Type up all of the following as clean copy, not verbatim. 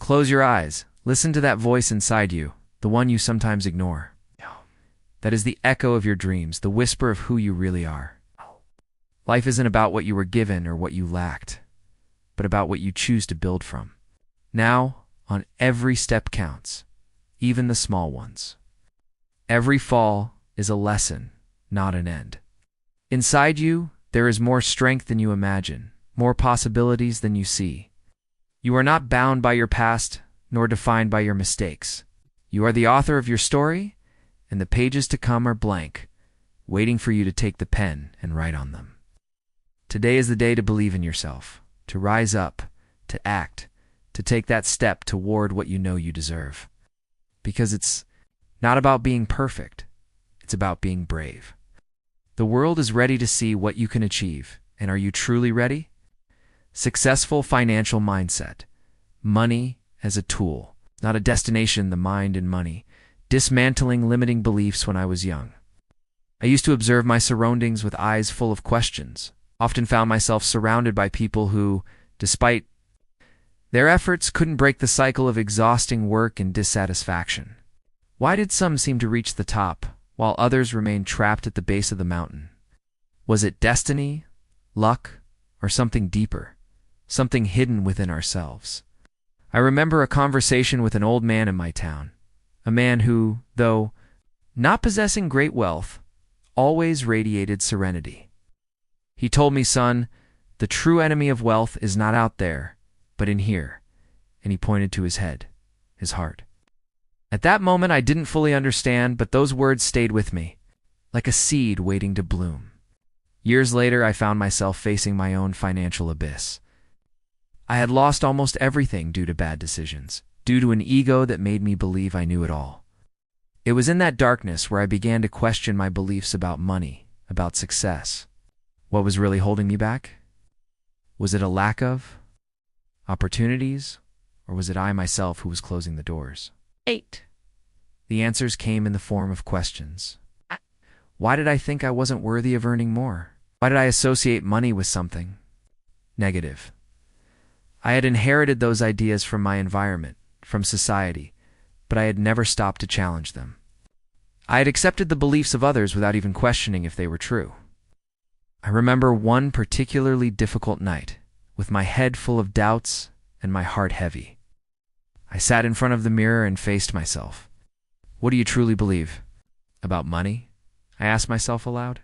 Close your eyes. Listen to that voice inside you, the one you sometimes ignore. That is the echo of your dreams, the whisper of who you really are. Life isn't about what you were given or what you lacked, but about what you choose to build from. Now, on every step counts, even the small ones. Every fall is a lesson, not an end. Inside you, there is more strength than you imagine, more possibilities than you see. You are not bound by your past, nor defined by your mistakes. You are the author of your story, and the pages to come are blank, waiting for you to take the pen and write on them. Today is the day to believe in yourself, to rise up, to act, to take that step toward what you know you deserve. Because it's not about being perfect, it's about being brave. The world is ready to see what you can achieve, and are you truly ready? Successful financial mindset. Money as a tool, not a destination, the mind and money. Dismantling limiting beliefs when I was young. I used to observe my surroundings with eyes full of questions, often found myself surrounded by people who, despite their efforts, couldn't break the cycle of exhausting work and dissatisfaction. Why did some seem to reach the top, while others remained trapped at the base of the mountain? Was it destiny, luck, or something deeper, something hidden within ourselves? I remember a conversation with an old man in my town. A man who, though not possessing great wealth, always radiated serenity. He told me, "Son, the true enemy of wealth is not out there, but in here," and he pointed to his head, his heart. At that moment, I didn't fully understand, but those words stayed with me, like a seed waiting to bloom. Years later, I found myself facing my own financial abyss. I had lost almost everything due to bad decisions, due to an ego that made me believe I knew it all. It was in that darkness where I began to question my beliefs about money, about success. What was really holding me back? Was it a lack of opportunities, or was it I myself who was closing the doors? 8. The answers came in the form of questions. Why did I think I wasn't worthy of earning more? Why did I associate money with something negative? I had inherited those ideas from my environment, from society, but I had never stopped to challenge them. I had accepted the beliefs of others without even questioning if they were true. I remember one particularly difficult night, with my head full of doubts and my heart heavy. I sat in front of the mirror and faced myself. What do you truly believe? About money? I asked myself aloud.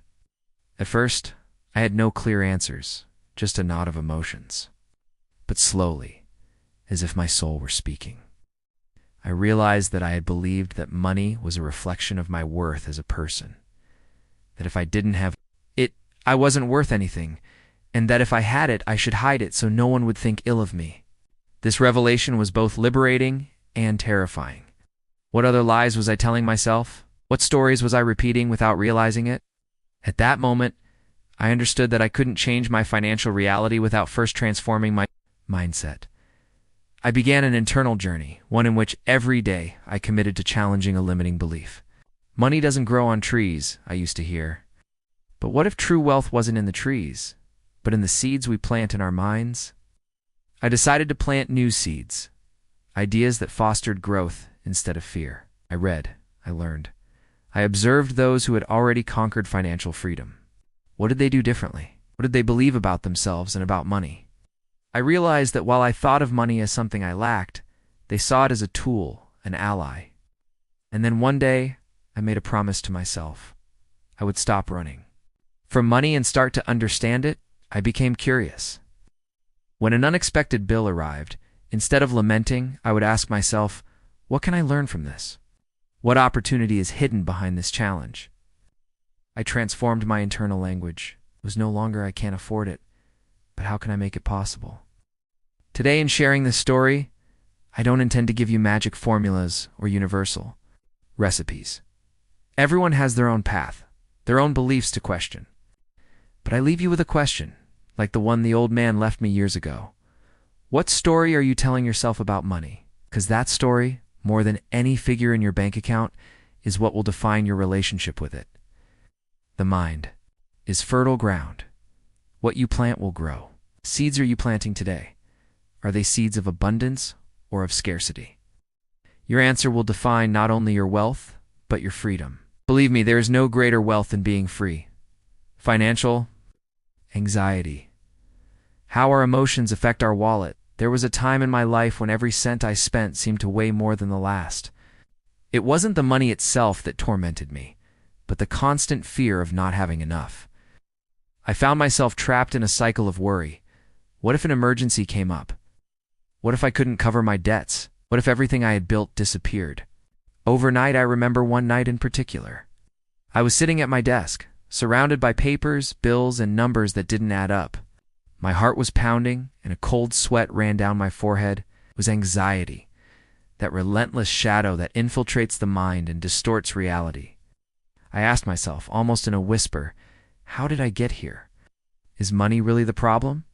At first, I had no clear answers, just a knot of emotions. But slowly, as if my soul were speaking, I realized that I had believed that money was a reflection of my worth as a person, that if I didn't have it, I wasn't worth anything, and that if I had it, I should hide it so no one would think ill of me. This revelation was both liberating and terrifying. What other lies was I telling myself? What stories was I repeating without realizing it? At that moment, I understood that I couldn't change my financial reality without first transforming my mindset. I began an internal journey, one in which every day I committed to challenging a limiting belief. Money doesn't grow on trees, I used to hear. But what if true wealth wasn't in the trees, but in the seeds we plant in our minds? I decided to plant new seeds, ideas that fostered growth instead of fear. I read, I learned. I observed those who had already conquered financial freedom. What did they do differently? What did they believe about themselves and about money? I realized that while I thought of money as something I lacked, they saw it as a tool, an ally. And then one day, I made a promise to myself. I would stop running from money and start to understand it. I became curious. When an unexpected bill arrived, instead of lamenting, I would ask myself, what can I learn from this? What opportunity is hidden behind this challenge? I transformed my internal language. It was no longer I can't afford it, but how can I make it possible? Today, in sharing this story, I don't intend to give you magic formulas or universal recipes. Everyone has their own path, their own beliefs to question. But I leave you with a question, like the one the old man left me years ago. What story are you telling yourself about money? Because that story, more than any figure in your bank account, is what will define your relationship with it. The mind is fertile ground. What you plant will grow. Seeds are you planting today? Are they seeds of abundance or of scarcity. Your answer will define not only your wealth, but your freedom. Believe me, there is no greater wealth than being free. Financial anxiety. How our emotions affect our wallet. There was a time in my life when every cent I spent seemed to weigh more than the last. It wasn't the money itself that tormented me, but the constant fear of not having enough. I found myself trapped in a cycle of worry. What if an emergency came up? What if I couldn't cover my debts? What if everything I had built disappeared? Overnight, I remember one night in particular. I was sitting at my desk, surrounded by papers, bills, and numbers that didn't add up. My heart was pounding, and a cold sweat ran down my forehead. It was anxiety, that relentless shadow that infiltrates the mind and distorts reality. I asked myself, almost in a whisper, how did I get here? Is money really the problem?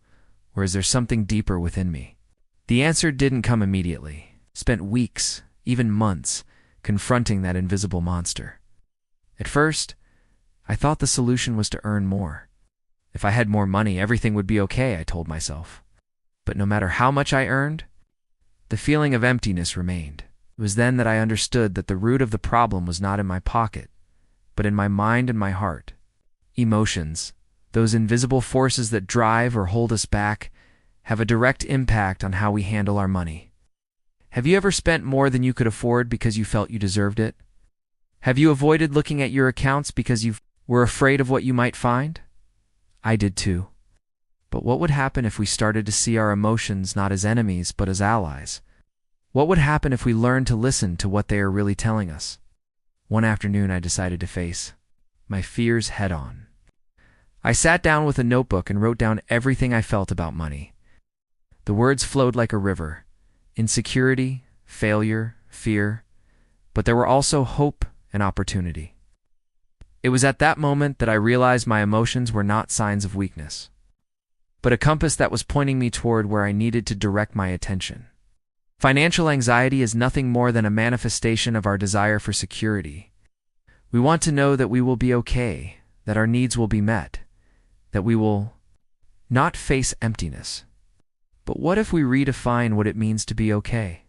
Or is there something deeper within me? The answer didn't come immediately. I spent weeks, even months, confronting that invisible monster. At first, I thought the solution was to earn more. If I had more money, everything would be okay, I told myself. But no matter how much I earned, the feeling of emptiness remained. It was then that I understood that the root of the problem was not in my pocket, but in my mind and my heart. Emotions, those invisible forces that drive or hold us back, have a direct impact on how we handle our money. Have you ever spent more than you could afford because you felt you deserved it? Have you avoided looking at your accounts because you were afraid of what you might find? I did too. But what would happen if we started to see our emotions not as enemies but as allies? What would happen if we learned to listen to what they are really telling us? One afternoon, I decided to face my fears head on. I sat down with a notebook and wrote down everything I felt about money. The words flowed like a river: insecurity, failure, fear, but there were also hope and opportunity. It was at that moment that I realized my emotions were not signs of weakness, but a compass that was pointing me toward where I needed to direct my attention. Financial anxiety is nothing more than a manifestation of our desire for security. We want to know that we will be okay, that our needs will be met, that we will not face emptiness. But what if we redefine what it means to be okay?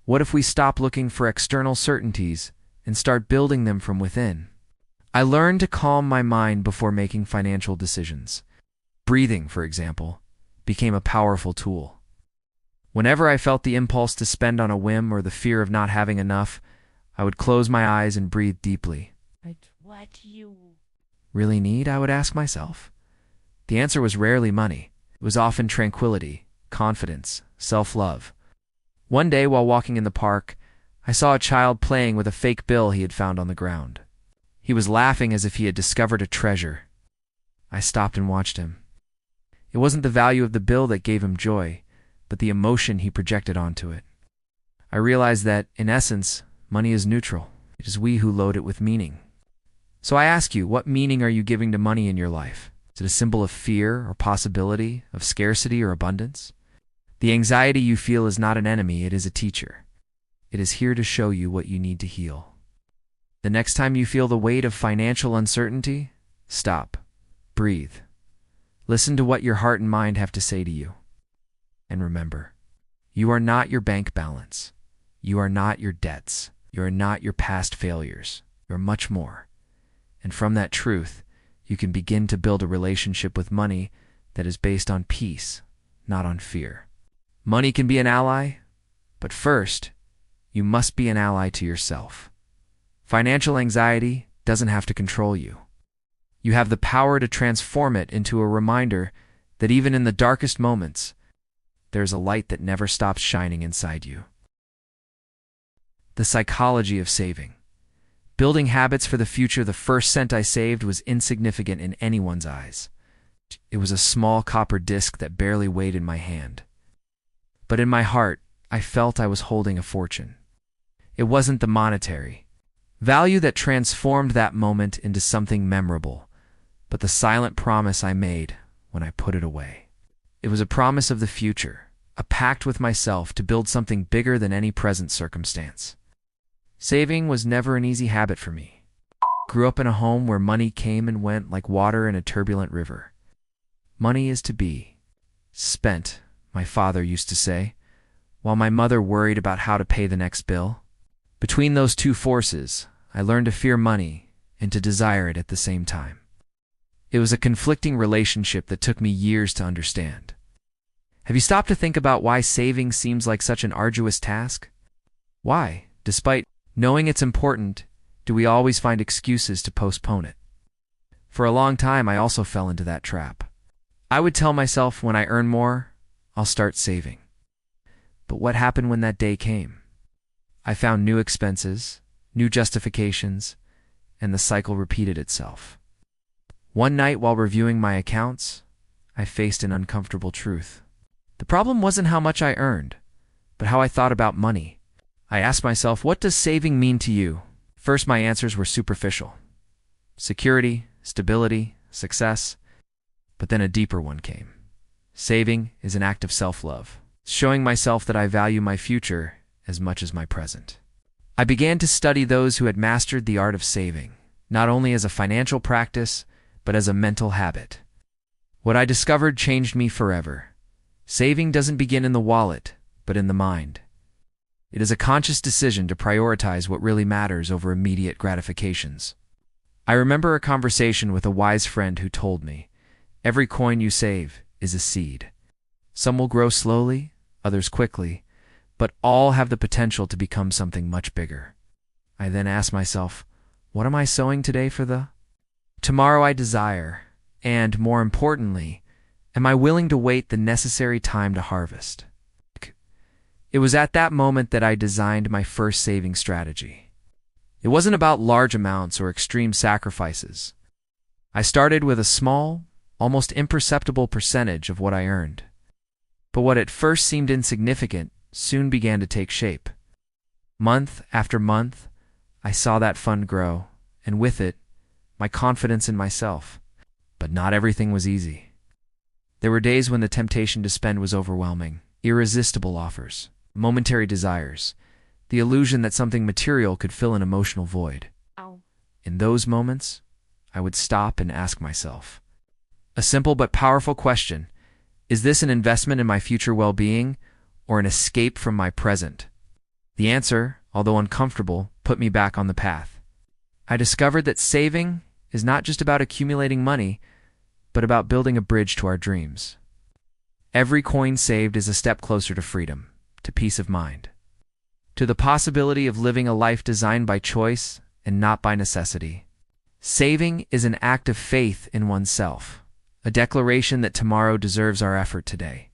What if we stop looking for external certainties and start building them from within? I learned to calm my mind before making financial decisions. Breathing, for example, became a powerful tool. Whenever I felt the impulse to spend on a whim or the fear of not having enough, I would close my eyes and breathe deeply. What do you really need? I would ask myself. The answer was rarely money. It was often tranquility, confidence, self-love. One day, while walking in the park, I saw a child playing with a fake bill he had found on the ground. He was laughing as if he had discovered a treasure. I stopped and watched him. It wasn't the value of the bill that gave him joy, but the emotion he projected onto it. I realized that, in essence, money is neutral. It is we who load it with meaning. So I ask you, what meaning are you giving to money in your life? Is it a symbol of fear or possibility, of scarcity or abundance? The anxiety you feel is not an enemy, it is a teacher. It is here to show you what you need to heal. The next time you feel the weight of financial uncertainty, stop, breathe. Listen to what your heart and mind have to say to you. And remember, you are not your bank balance. You are not your debts. You are not your past failures. You are much more. And from that truth, you can begin to build a relationship with money that is based on peace, not on fear. Money can be an ally, but first, you must be an ally to yourself. Financial anxiety doesn't have to control you. You have the power to transform it into a reminder that even in the darkest moments, there's a light that never stops shining inside you. The psychology of saving. Building habits for the future. The first cent I saved was insignificant in anyone's eyes. It was a small copper disc that barely weighed in my hand. But in my heart, I felt I was holding a fortune. It wasn't the monetary value that transformed that moment into something memorable, but the silent promise I made when I put it away. It was a promise of the future, a pact with myself to build something bigger than any present circumstance. Saving was never an easy habit for me. I grew up in a home where money came and went like water in a turbulent river. Money is to be spent, my father used to say, while my mother worried about how to pay the next bill. Between those two forces, I learned to fear money and to desire it at the same time. It was a conflicting relationship that took me years to understand. Have you stopped to think about why saving seems like such an arduous task? Why, despite knowing it's important, do we always find excuses to postpone it? For a long time, I also fell into that trap. I would tell myself when I earn more, I'll start saving. But what happened when that day came? I found new expenses, new justifications, and the cycle repeated itself. One night while reviewing my accounts, I faced an uncomfortable truth. The problem wasn't how much I earned, but how I thought about money. I asked myself, what does saving mean to you? First, my answers were superficial. Security, stability, success. But then a deeper one came. Saving is an act of self-love, showing myself that I value my future as much as my present. I began to study those who had mastered the art of saving, not only as a financial practice, but as a mental habit. What I discovered changed me forever. Saving doesn't begin in the wallet, but in the mind. It is a conscious decision to prioritize what really matters over immediate gratifications. I remember a conversation with a wise friend who told me, every coin you save is a seed. Some will grow slowly, others quickly, but all have the potential to become something much bigger. I then asked myself, what am I sowing today for the tomorrow I desire? And more importantly, am I willing to wait the necessary time to harvest? It was at that moment that I designed my first saving strategy. It wasn't about large amounts or extreme sacrifices. I started with a small, almost imperceptible percentage of what I earned. But what at first seemed insignificant soon began to take shape. Month after month, I saw that fund grow, and with it, my confidence in myself. But not everything was easy. There were days when the temptation to spend was overwhelming, irresistible offers, momentary desires, the illusion that something material could fill an emotional void. Ow. In those moments, I would stop and ask myself a simple but powerful question: is this an investment in my future well-being or an escape from my present? The answer, although uncomfortable, put me back on the path. I discovered that saving is not just about accumulating money, but about building a bridge to our dreams. Every coin saved is a step closer to freedom, to peace of mind, to the possibility of living a life designed by choice and not by necessity. Saving is an act of faith in oneself, a declaration that tomorrow deserves our effort today.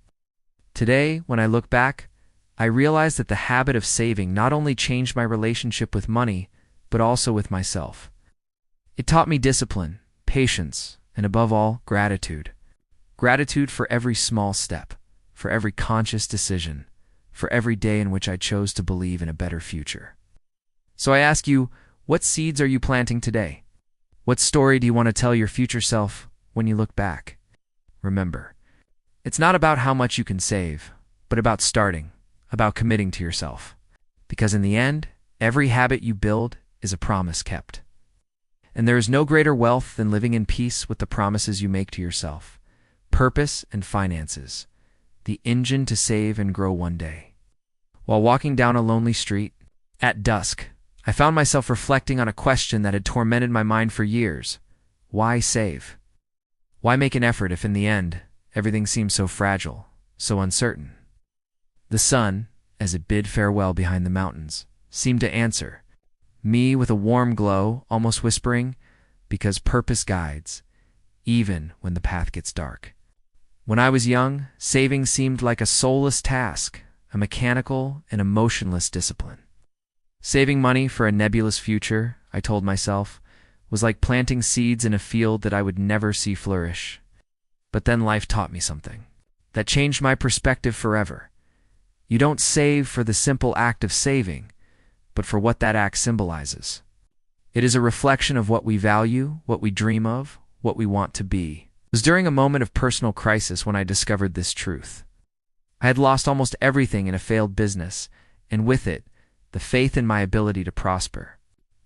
Today, when I look back, I realize that the habit of saving not only changed my relationship with money, but also with myself. It taught me discipline, patience, and above all, gratitude. Gratitude for every small step, for every conscious decision, for every day in which I chose to believe in a better future. So I ask you, what seeds are you planting today? What story do you want to tell your future self when you look back? Remember, it's not about how much you can save, but about starting, about committing to yourself. Because in the end, every habit you build is a promise kept. And there is no greater wealth than living in peace with the promises you make to yourself. Purpose and finances, the engine to save and grow one day. While walking down a lonely street, at dusk, I found myself reflecting on a question that had tormented my mind for years. Why save? Why make an effort if in the end, everything seems so fragile, so uncertain? The sun, as it bid farewell behind the mountains, seemed to answer me with a warm glow, almost whispering, because purpose guides, even when the path gets dark. When I was young, saving seemed like a soulless task, a mechanical and emotionless discipline. Saving money for a nebulous future, I told myself, was like planting seeds in a field that I would never see flourish. But then life taught me something that changed my perspective forever. You don't save for the simple act of saving, but for what that act symbolizes. It is a reflection of what we value, what we dream of, what we want to be. It was during a moment of personal crisis when I discovered this truth. I had lost almost everything in a failed business, and with it, the faith in my ability to prosper.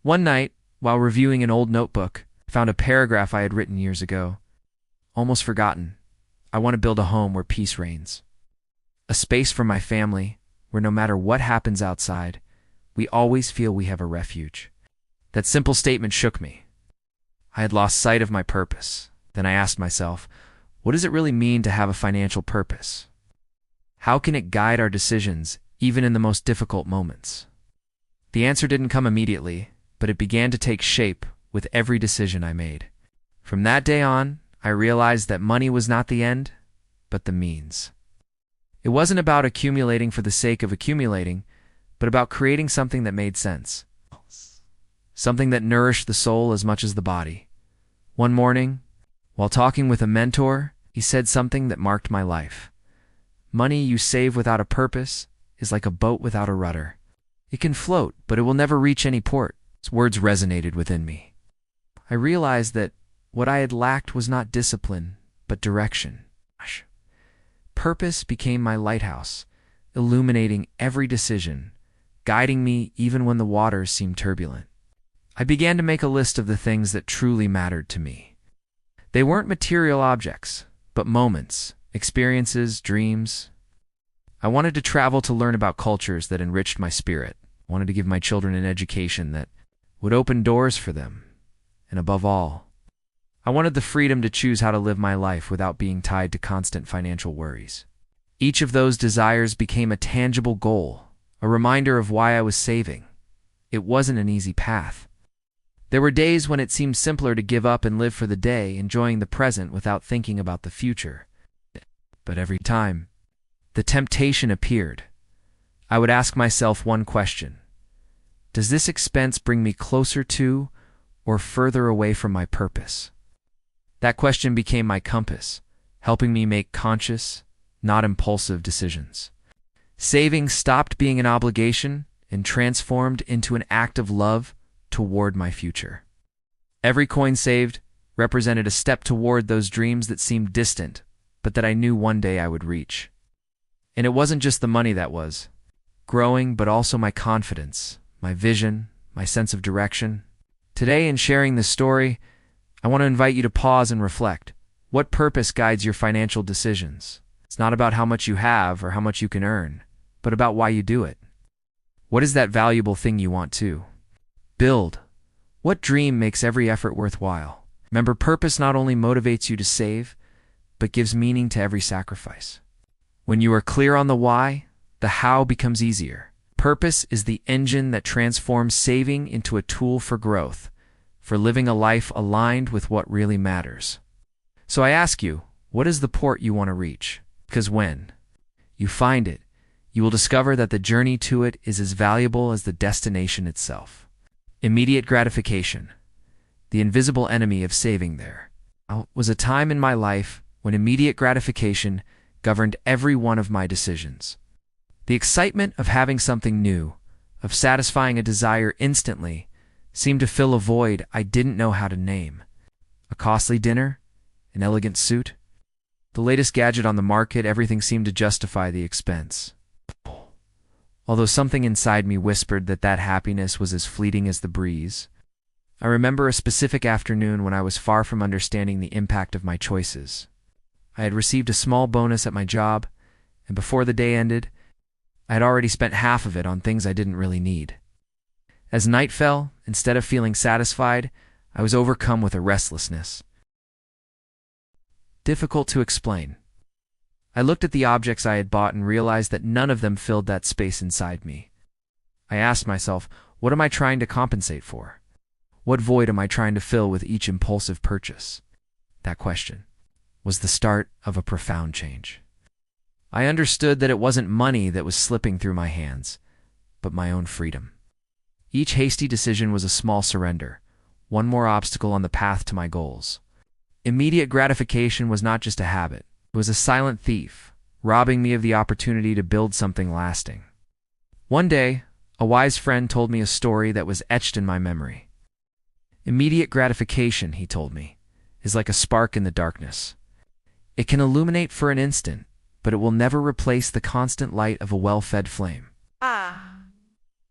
One night, while reviewing an old notebook, I found a paragraph I had written years ago. Almost forgotten. I want to build a home where peace reigns. A space for my family, where no matter what happens outside, we always feel we have a refuge. That simple statement shook me. I had lost sight of my purpose. Then I asked myself, what does it really mean to have a financial purpose? How can it guide our decisions, even in the most difficult moments? The answer didn't come immediately, but it began to take shape with every decision I made. From that day on, I realized that money was not the end, but the means. It wasn't about accumulating for the sake of accumulating, but about creating something that made sense. Something that nourished the soul as much as the body. One morning, while talking with a mentor, he said something that marked my life. Money you save without a purpose is like a boat without a rudder. It can float, but it will never reach any port. His words resonated within me. I realized that what I had lacked was not discipline, but direction. Purpose became my lighthouse, illuminating every decision, guiding me even when the waters seemed turbulent. I began to make a list of the things that truly mattered to me. They weren't material objects, but moments, experiences, dreams. I wanted to travel to learn about cultures that enriched my spirit. I wanted to give my children an education that would open doors for them. And above all, I wanted the freedom to choose how to live my life without being tied to constant financial worries. Each of those desires became a tangible goal, a reminder of why I was saving. It wasn't an easy path. There were days when it seemed simpler to give up and live for the day, enjoying the present without thinking about the future. But every time, the temptation appeared. I would ask myself one question. Does this expense bring me closer to or further away from my purpose? That question became my compass, helping me make conscious, not impulsive decisions. Saving stopped being an obligation and transformed into an act of love toward my future. Every coin saved represented a step toward those dreams that seemed distant, but that I knew one day I would reach. And it wasn't just the money that was growing, but also my confidence, my vision, my sense of direction. Today, in sharing this story, I want to invite you to pause and reflect. What purpose guides your financial decisions? It's not about how much you have or how much you can earn, but about why you do it. What is that valuable thing you want to build? What dream makes every effort worthwhile? Remember, purpose not only motivates you to save, but gives meaning to every sacrifice. When you are clear on the why, the how becomes easier. Purpose is the engine that transforms saving into a tool for growth, for living a life aligned with what really matters. So I ask you, what is the port you want to reach? Because when you find it, you will discover that the journey to it is as valuable as the destination itself. Immediate gratification, the invisible enemy of saving there, was a time in my life when immediate gratification governed every one of my decisions. The excitement of having something new, of satisfying a desire instantly, seemed to fill a void I didn't know how to name. A costly dinner? An elegant suit? The latest gadget on the market, everything seemed to justify the expense. Although something inside me whispered that that happiness was as fleeting as the breeze. I remember a specific afternoon when I was far from understanding the impact of my choices. I had received a small bonus at my job, and before the day ended, I had already spent half of it on things I didn't really need. As night fell, instead of feeling satisfied, I was overcome with a restlessness. Difficult to explain. I looked at the objects I had bought and realized that none of them filled that space inside me. I asked myself, what am I trying to compensate for? What void am I trying to fill with each impulsive purchase? That question was the start of a profound change. I understood that it wasn't money that was slipping through my hands, but my own freedom. Each hasty decision was a small surrender, one more obstacle on the path to my goals. Immediate gratification was not just a habit. It was a silent thief, robbing me of the opportunity to build something lasting. One day, a wise friend told me a story that was etched in my memory. Immediate gratification, he told me, is like a spark in the darkness. It can illuminate for an instant, but it will never replace the constant light of a well-fed flame.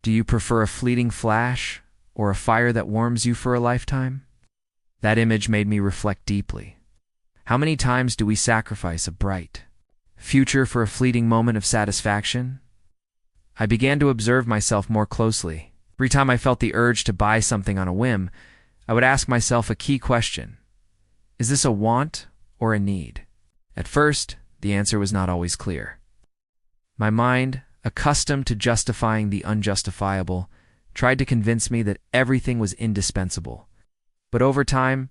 Do you prefer a fleeting flash or a fire that warms you for a lifetime? That image made me reflect deeply. How many times do we sacrifice a bright future for a fleeting moment of satisfaction? I began to observe myself more closely. Every time I felt the urge to buy something on a whim, I would ask myself a key question. Is this a want or a need? At first, the answer was not always clear. My mind, accustomed to justifying the unjustifiable, tried to convince me that everything was indispensable. But over time,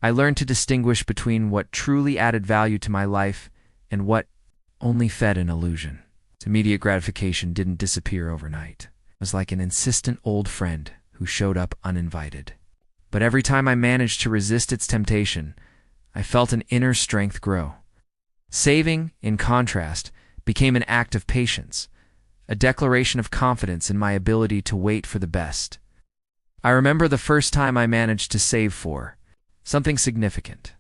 I learned to distinguish between what truly added value to my life and what only fed an illusion. Immediate gratification didn't disappear overnight. It was like an insistent old friend who showed up uninvited. But every time I managed to resist its temptation, I felt an inner strength grow. Saving, in contrast, became an act of patience, a declaration of confidence in my ability to wait for the best. I remember the first time I managed to save for something significant.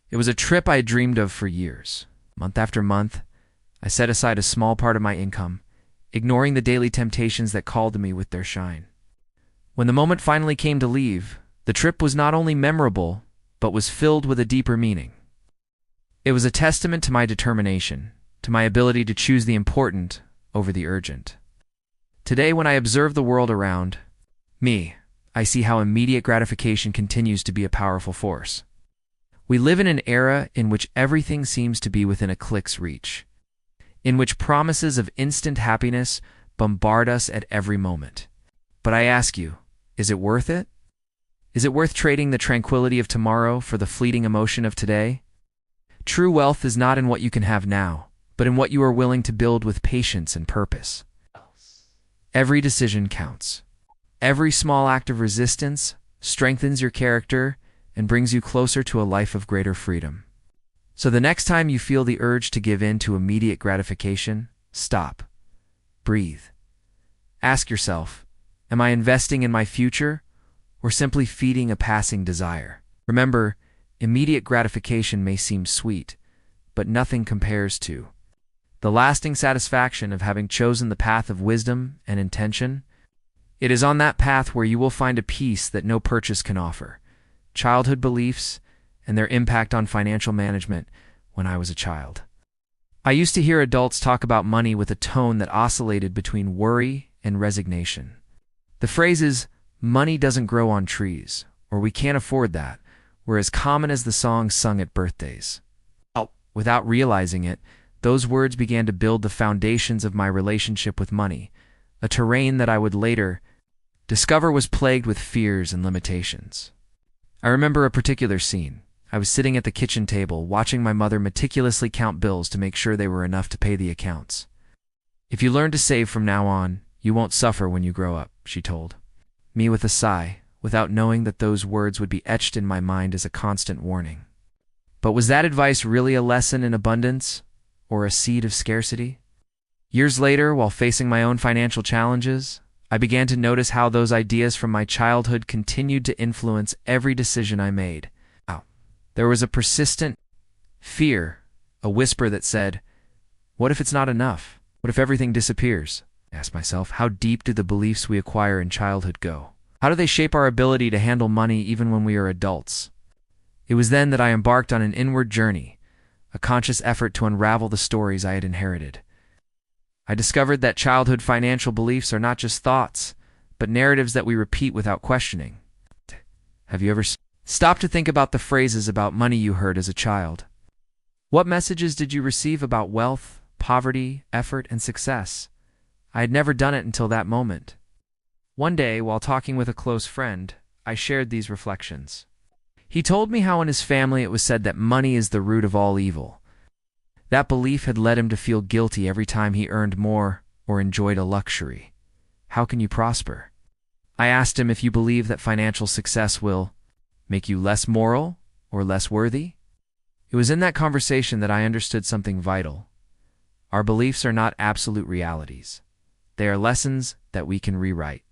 It was a trip I had dreamed of for years. Month after month, I set aside a small part of my income, ignoring the daily temptations that called to me with their shine. When the moment finally came to leave, the trip was not only memorable, but was filled with a deeper meaning. It was a testament to my determination, to my ability to choose the important over the urgent. Today, when I observe the world around me, I see how immediate gratification continues to be a powerful force. We live in an era in which everything seems to be within a click's reach, in which promises of instant happiness bombard us at every moment. But I ask you, is it worth it? Is it worth trading the tranquility of tomorrow for the fleeting emotion of today? True wealth is not in what you can have now, but in what you are willing to build with patience and purpose. Every decision counts. Every small act of resistance strengthens your character and brings you closer to a life of greater freedom. So the next time you feel the urge to give in to immediate gratification, stop. Breathe. Ask yourself, am I investing in my future or simply feeding a passing desire? Remember, immediate gratification may seem sweet, but nothing compares to the lasting satisfaction of having chosen the path of wisdom and intention. It is on that path where you will find a peace that no purchase can offer. Childhood beliefs and their impact on financial management when I was a child. I used to hear adults talk about money with a tone that oscillated between worry and resignation. The phrases, "money doesn't grow on trees," or "we can't afford that," were as common as the songs sung at birthdays. Without realizing it, those words began to build the foundations of my relationship with money, a terrain that I would later discover was plagued with fears and limitations. I remember a particular scene. I was sitting at the kitchen table, watching my mother meticulously count bills to make sure they were enough to pay the accounts. "If you learn to save from now on, you won't suffer when you grow up," she told me with a sigh, without knowing that those words would be etched in my mind as a constant warning. But was that advice really a lesson in abundance or a seed of scarcity? Years later, while facing my own financial challenges, I began to notice how those ideas from my childhood continued to influence every decision I made. There was a persistent fear, a whisper that said, "What if it's not enough? What if everything disappears?" I asked myself, how deep do the beliefs we acquire in childhood go? How do they shape our ability to handle money even when we are adults? It was then that I embarked on an inward journey, a conscious effort to unravel the stories I had inherited. I discovered that childhood financial beliefs are not just thoughts, but narratives that we repeat without questioning. Have you ever stopped to think about the phrases about money you heard as a child? What messages did you receive about wealth, poverty, effort, and success? I had never done it until that moment. One day, while talking with a close friend, I shared these reflections. He told me how in his family it was said that money is the root of all evil. That belief had led him to feel guilty every time he earned more or enjoyed a luxury. How can you prosper? I asked him if you believe that financial success will make you less moral or less worthy. It was in that conversation that I understood something vital. Our beliefs are not absolute realities. They are lessons that we can rewrite.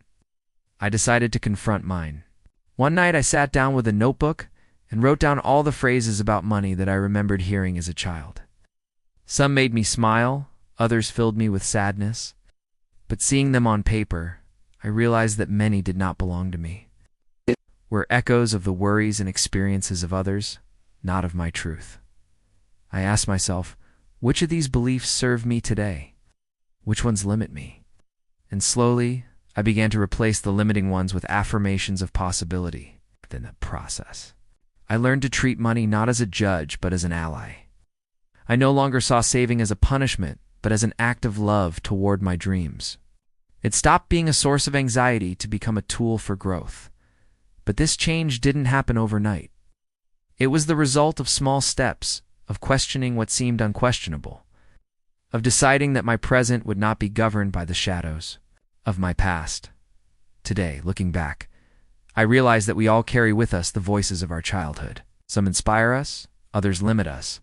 I decided to confront mine. One night I sat down with a notebook and wrote down all the phrases about money that I remembered hearing as a child. Some made me smile, others filled me with sadness. But seeing them on paper, I realized that many did not belong to me. Were echoes of the worries and experiences of others, not of my truth. I asked myself, which of these beliefs serve me today? Which ones limit me? and slowly, I began to replace the limiting ones with affirmations of possibility. In the process, I learned to treat money not as a judge, but as an ally. I no longer saw saving as a punishment, but as an act of love toward my dreams. It stopped being a source of anxiety to become a tool for growth. But this change didn't happen overnight. It was the result of small steps, of questioning what seemed unquestionable, of deciding that my present would not be governed by the shadows of my past. Today, looking back, I realize that we all carry with us the voices of our childhood. Some inspire us, others limit us,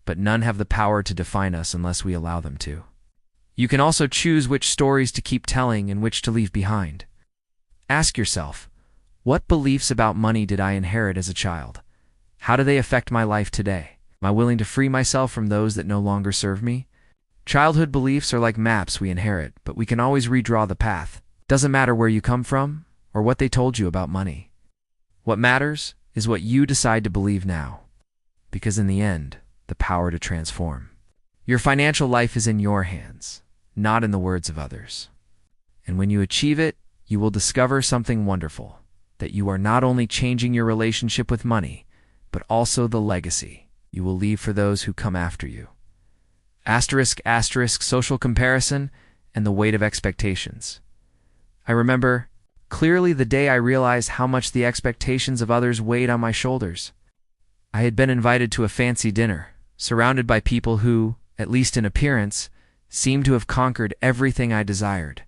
but none have the power to define us unless we allow them to. You can also choose which stories to keep telling and which to leave behind. Ask yourself, what beliefs about money did I inherit as a child? How do they affect my life today? Am I willing to free myself from those that no longer serve me? Childhood beliefs are like maps we inherit, but we can always redraw the path. Doesn't matter where you come from or what they told you about money. What matters is what you decide to believe now, because in the end, the power to transform. Your financial life is in your hands, not in the words of others. And when you achieve it, you will discover something wonderful, that you are not only changing your relationship with money, but also the legacy you will leave for those who come after you. Asterisk, asterisk, social comparison and the weight of expectations. I remember clearly the day I realized how much the expectations of others weighed on my shoulders. I had been invited to a fancy dinner, surrounded by people who, at least in appearance, seemed to have conquered everything I desired: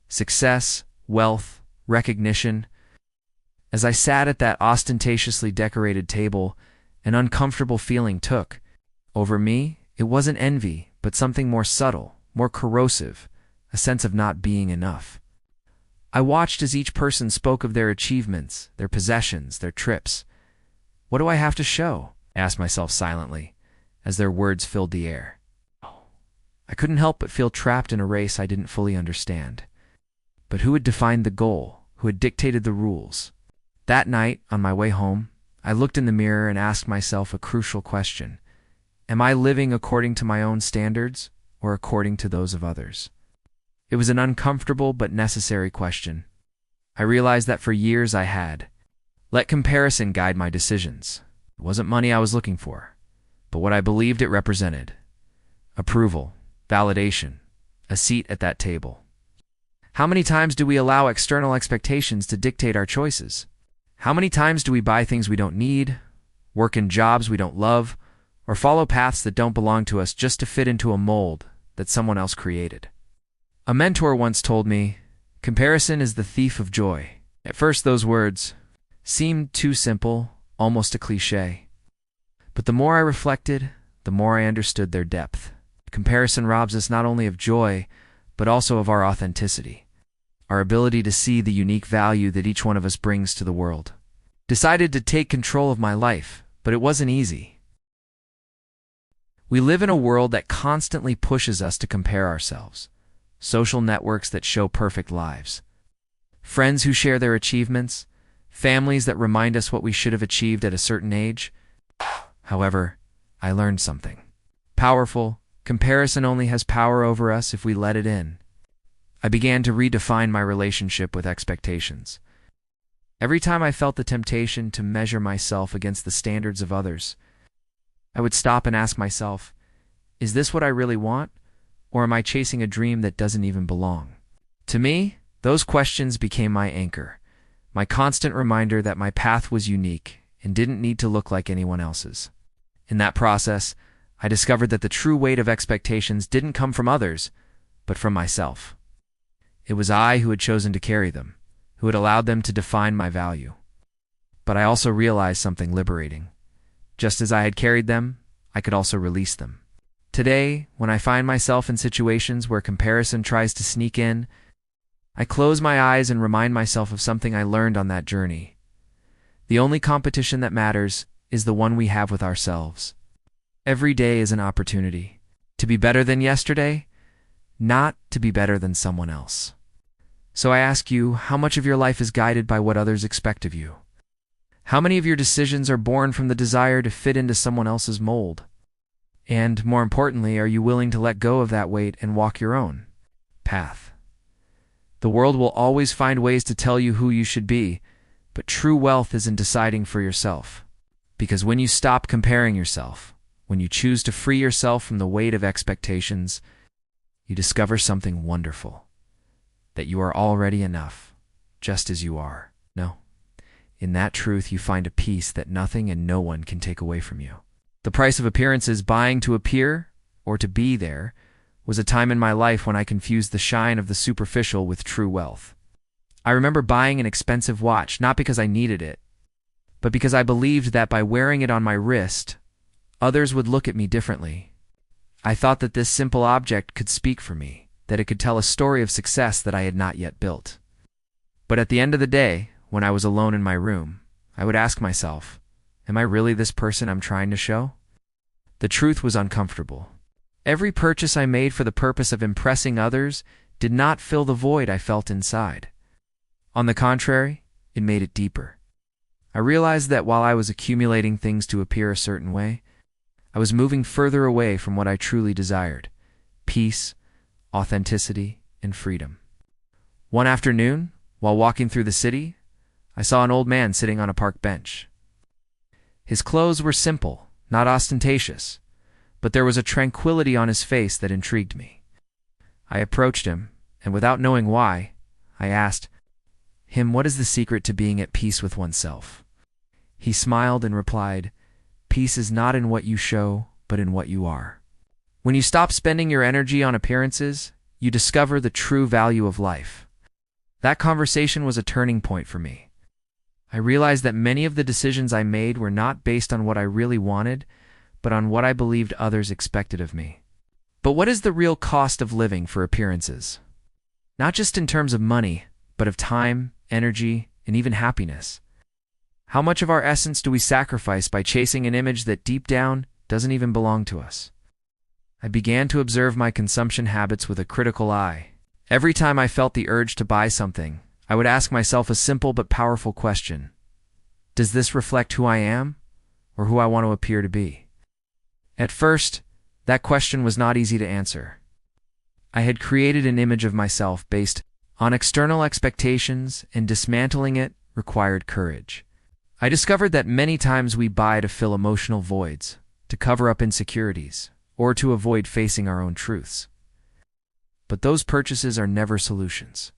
success, wealth, recognition. As I sat at that ostentatiously decorated table, an uncomfortable feeling took over me. It wasn't envy, but something more subtle, more corrosive, a sense of not being enough. I watched as each person spoke of their achievements, their possessions, their trips. What do I have to show? I asked myself silently, as their words filled the air. I couldn't help but feel trapped in a race I didn't fully understand. But who had defined the goal? Who had dictated the rules? That night, on my way home, I looked in the mirror and asked myself a crucial question. Am I living according to my own standards or according to those of others? It was an uncomfortable but necessary question. I realized that for years I had let comparison guide my decisions. It wasn't money I was looking for, but what I believed it represented: approval, validation, a seat at that table. How many times do we allow external expectations to dictate our choices? How many times do we buy things we don't need, work in jobs we don't love, or follow paths that don't belong to us just to fit into a mold that someone else created? A mentor once told me, comparison is the thief of joy. At first, those words seemed too simple, almost a cliche. But the more I reflected, the more I understood their depth. Comparison robs us not only of joy, but also of our authenticity, our ability to see the unique value that each one of us brings to the world. Decided to take control of my life, but it wasn't easy. We live in a world that constantly pushes us to compare ourselves. Social networks that show perfect lives, friends who share their achievements, families that remind us what we should have achieved at a certain age. However, I learned something powerful. Comparison only has power over us if we let it in. I began to redefine my relationship with expectations. Every time I felt the temptation to measure myself against the standards of others, I would stop and ask myself, is this what I really want? Or am I chasing a dream that doesn't even belong? To me, those questions became my anchor, my constant reminder that my path was unique and didn't need to look like anyone else's. In that process, I discovered that the true weight of expectations didn't come from others, but from myself. It was I who had chosen to carry them, who had allowed them to define my value. But I also realized something liberating. Just as I had carried them, I could also release them. Today, when I find myself in situations where comparison tries to sneak in, I close my eyes and remind myself of something I learned on that journey. The only competition that matters is the one we have with ourselves. Every day is an opportunity to be better than yesterday, not to be better than someone else. So I ask you, how much of your life is guided by what others expect of you? How many of your decisions are born from the desire to fit into someone else's mold? And, more importantly, are you willing to let go of that weight and walk your own path? The world will always find ways to tell you who you should be, but true wealth is in deciding for yourself. Because when you stop comparing yourself, when you choose to free yourself from the weight of expectations, you discover something wonderful. That you are already enough, just as you are. No. In that truth, you find a peace that nothing and no one can take away from you. The price of appearances, buying to appear or to be there, was a time in my life when I confused the shine of the superficial with true wealth. I remember buying an expensive watch, not because I needed it, but because I believed that by wearing it on my wrist, others would look at me differently. I thought that this simple object could speak for me, that it could tell a story of success that I had not yet built. But at the end of the day, when I was alone in my room, I would ask myself, am I really this person I'm trying to show? The truth was uncomfortable. Every purchase I made for the purpose of impressing others did not fill the void I felt inside. On the contrary, it made it deeper. I realized that while I was accumulating things to appear a certain way, I was moving further away from what I truly desired: peace, authenticity, and freedom. One afternoon, while walking through the city, I saw an old man sitting on a park bench. His clothes were simple, not ostentatious, but there was a tranquility on his face that intrigued me. I approached him, and without knowing why, I asked him what is the secret to being at peace with oneself. He smiled and replied, "Peace is not in what you show, but in what you are." When you stop spending your energy on appearances, you discover the true value of life. That conversation was a turning point for me. I realized that many of the decisions I made were not based on what I really wanted, but on what I believed others expected of me. But what is the real cost of living for appearances? Not just in terms of money, but of time, energy, and even happiness. How much of our essence do we sacrifice by chasing an image that deep down doesn't even belong to us? I began to observe my consumption habits with a critical eye. Every time I felt the urge to buy something, I would ask myself a simple but powerful question. Does this reflect who I am, or who I want to appear to be? At first, that question was not easy to answer. I had created an image of myself based on external expectations, and dismantling it required courage. I discovered that many times we buy to fill emotional voids, to cover up insecurities, or to avoid facing our own truths. But those purchases are never solutions.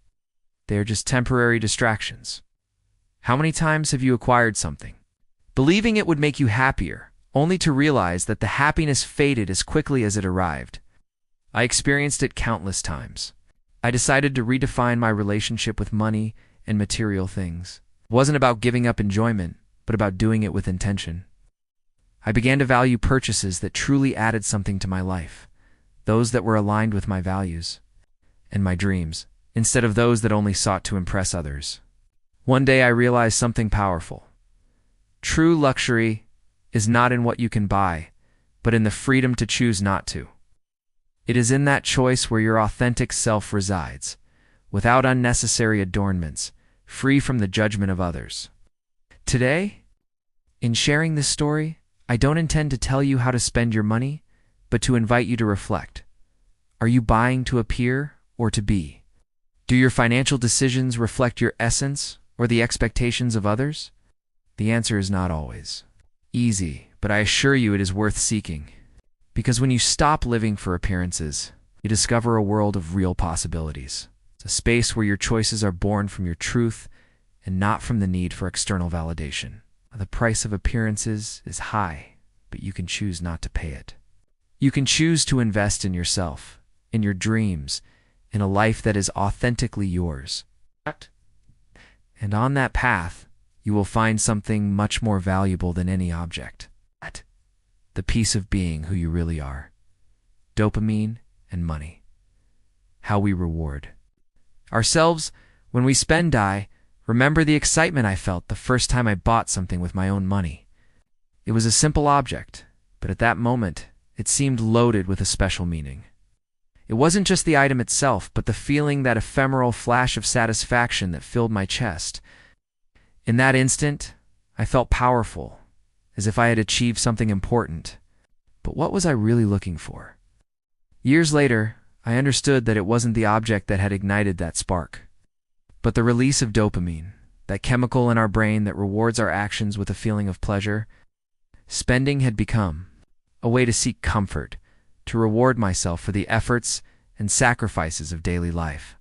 They are just temporary distractions. How many times have you acquired something, believing it would make you happier, only to realize that the happiness faded as quickly as it arrived? I experienced it countless times. I decided to redefine my relationship with money and material things. It wasn't about giving up enjoyment, but about doing it with intention. I began to value purchases that truly added something to my life, those that were aligned with my values and my dreams, instead of those that only sought to impress others. One day I realized something powerful. True luxury is not in what you can buy, but in the freedom to choose not to. It is in that choice where your authentic self resides, without unnecessary adornments, free from the judgment of others. Today, in sharing this story, I don't intend to tell you how to spend your money, but to invite you to reflect. Are you buying to appear or to be? Do your financial decisions reflect your essence or the expectations of others? The answer is not always easy, but I assure you it is worth seeking. Because when you stop living for appearances, you discover a world of real possibilities. It's a space where your choices are born from your truth and not from the need for external validation. The price of appearances is high, but you can choose not to pay it. You can choose to invest in yourself, in your dreams, in a life that is authentically yours. And on that path, you will find something much more valuable than any object. The peace of being who you really are. Dopamine and money. How we reward ourselves when we spend. Remember the excitement I felt the first time I bought something with my own money. It was a simple object, but at that moment, it seemed loaded with a special meaning. It wasn't just the item itself, but the feeling, that ephemeral flash of satisfaction that filled my chest. In that instant, I felt powerful, as if I had achieved something important. But what was I really looking for? Years later, I understood that it wasn't the object that had ignited that spark. But the release of dopamine, that chemical in our brain that rewards our actions with a feeling of pleasure, spending had become a way to seek comfort, to reward myself for the efforts and sacrifices of daily life.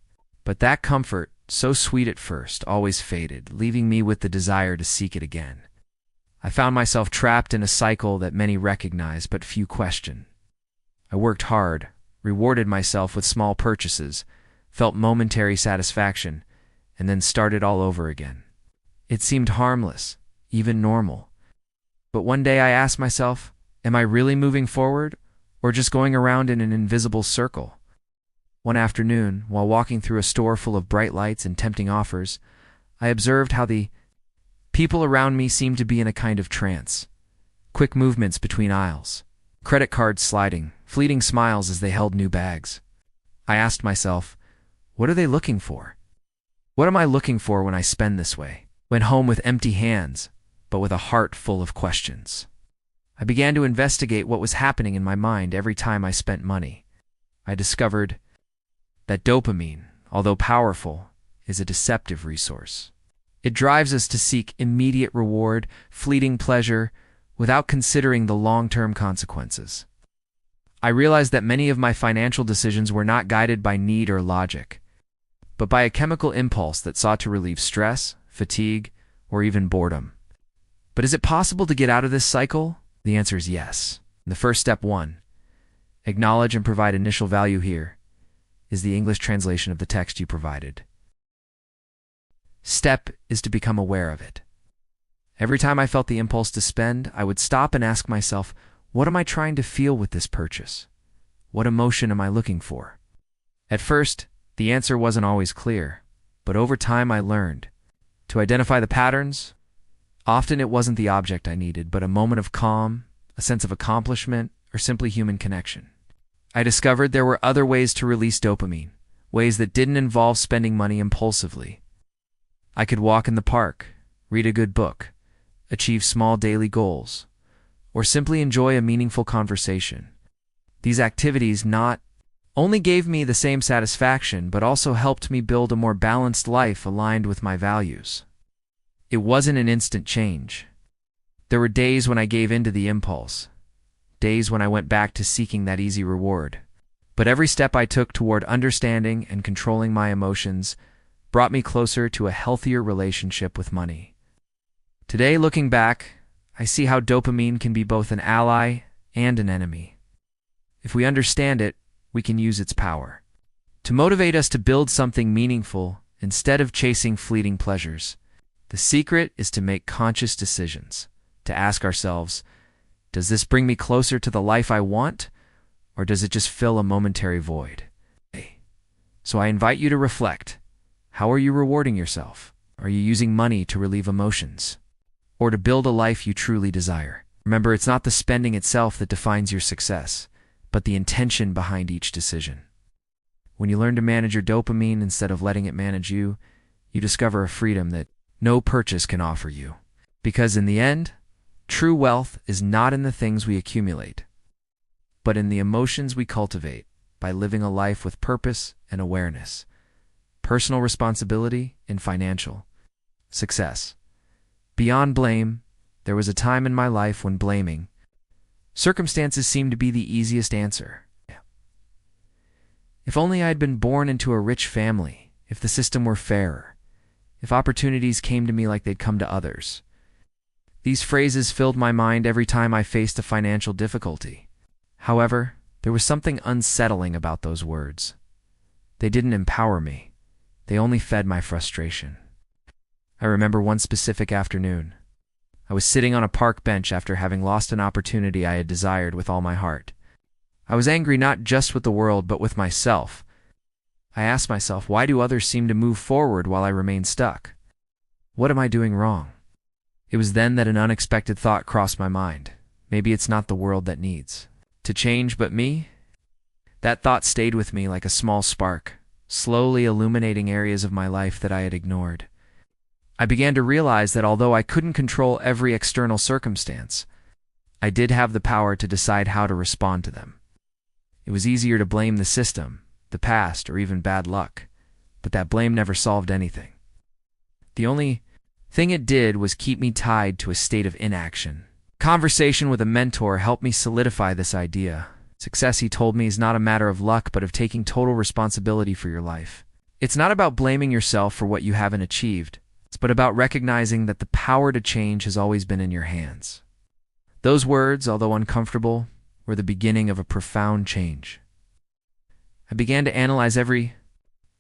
But that comfort, so sweet at first, always faded, leaving me with the desire to seek it again. I found myself trapped in a cycle that many recognize but few question. I worked hard, rewarded myself with small purchases, felt momentary satisfaction, and then started all over again. It seemed harmless, even normal. But one day I asked myself, am I really moving forward, or just going around in an invisible circle? One afternoon, while walking through a store full of bright lights and tempting offers, I observed how the people around me seemed to be in a kind of trance. Quick movements between aisles, credit cards sliding, fleeting smiles as they held new bags. I asked myself, what are they looking for? What am I looking for when I spend this way? Went home with empty hands, but with a heart full of questions. I began to investigate what was happening in my mind every time I spent money. I discovered that dopamine, although powerful, is a deceptive resource. It drives us to seek immediate reward, fleeting pleasure, without considering the long-term consequences. I realized that many of my financial decisions were not guided by need or logic, but by a chemical impulse that sought to relieve stress, fatigue, or even boredom. But is it possible to get out of this cycle? The answer is yes. The first step, 1, acknowledge and provide initial value here, is the English translation of the text you provided. Step is to become aware of it. Every time I felt the impulse to spend, I would stop and ask myself, what am I trying to feel with this purchase? What emotion am I looking for? At first, the answer wasn't always clear, but over time I learned to identify the patterns. Often it wasn't the object I needed, but a moment of calm, a sense of accomplishment, or simply human connection. I discovered there were other ways to release dopamine, ways that didn't involve spending money impulsively. I could walk in the park, read a good book, achieve small daily goals, or simply enjoy a meaningful conversation. These activities not only gave me the same satisfaction, but also helped me build a more balanced life aligned with my values. It wasn't an instant change. There were days when I gave in to the impulse, days when I went back to seeking that easy reward. But every step I took toward understanding and controlling my emotions brought me closer to a healthier relationship with money. Today, looking back, I see how dopamine can be both an ally and an enemy. If we understand it, we can use its power to motivate us to build something meaningful instead of chasing fleeting pleasures. The secret is to make conscious decisions, to ask ourselves, does this bring me closer to the life I want, or does it just fill a momentary void? So I invite you to reflect. How are you rewarding yourself? Are you using money to relieve emotions, or to build a life you truly desire? Remember, it's not the spending itself that defines your success, but the intention behind each decision. When you learn to manage your dopamine instead of letting it manage you, you discover a freedom that no purchase can offer you. Because in the end, true wealth is not in the things we accumulate, but in the emotions we cultivate by living a life with purpose and awareness, personal responsibility and financial success. Beyond blame, there was a time in my life when blaming circumstances seemed to be the easiest answer. If only I had been born into a rich family, if the system were fairer, if opportunities came to me like they'd come to others. These phrases filled my mind every time I faced a financial difficulty. However, there was something unsettling about those words. They didn't empower me. They only fed my frustration. I remember one specific afternoon. I was sitting on a park bench after having lost an opportunity I had desired with all my heart. I was angry not just with the world, but with myself. I asked myself, why do others seem to move forward while I remain stuck? What am I doing wrong? It was then that an unexpected thought crossed my mind. Maybe it's not the world that needs to change, but me? That thought stayed with me like a small spark, slowly illuminating areas of my life that I had ignored. I began to realize that although I couldn't control every external circumstance, I did have the power to decide how to respond to them. It was easier to blame the system, the past, or even bad luck, but that blame never solved anything. The only thing it did was keep me tied to a state of inaction. Conversation with a mentor helped me solidify this idea. Success, he told me, is not a matter of luck, but of taking total responsibility for your life. It's not about blaming yourself for what you haven't achieved, but about recognizing that the power to change has always been in your hands. Those words, although uncomfortable, were the beginning of a profound change. I began to analyze every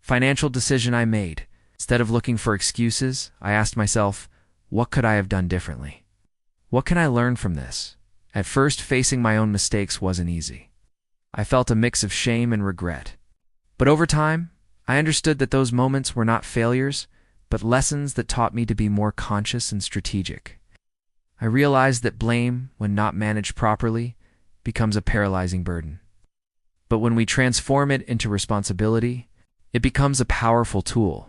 financial decision I made. Instead of looking for excuses, I asked myself, what could I have done differently? What can I learn from this? At first, facing my own mistakes wasn't easy. I felt a mix of shame and regret. But over time, I understood that those moments were not failures, but lessons that taught me to be more conscious and strategic. I realized that blame, when not managed properly, becomes a paralyzing burden. But when we transform it into responsibility, it becomes a powerful tool.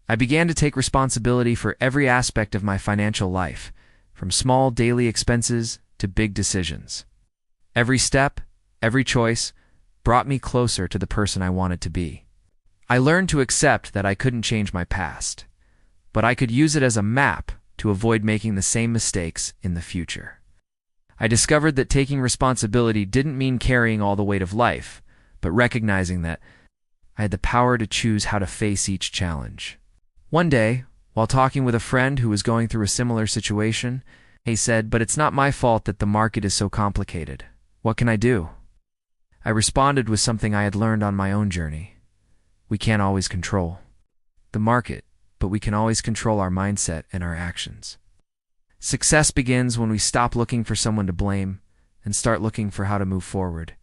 I began to take responsibility for every aspect of my financial life, from small daily expenses to big decisions. Every step, every choice, brought me closer to the person I wanted to be. I learned to accept that I couldn't change my past, but I could use it as a map to avoid making the same mistakes in the future. I discovered that taking responsibility didn't mean carrying all the weight of life, but recognizing that I had the power to choose how to face each challenge. One day, while talking with a friend who was going through a similar situation, he said, "But it's not my fault that the market is so complicated. What can I do?" I responded with something I had learned on my own journey. We can't always control the market, but we can always control our mindset and our actions. Success begins when we stop looking for someone to blame and start looking for how to move forward.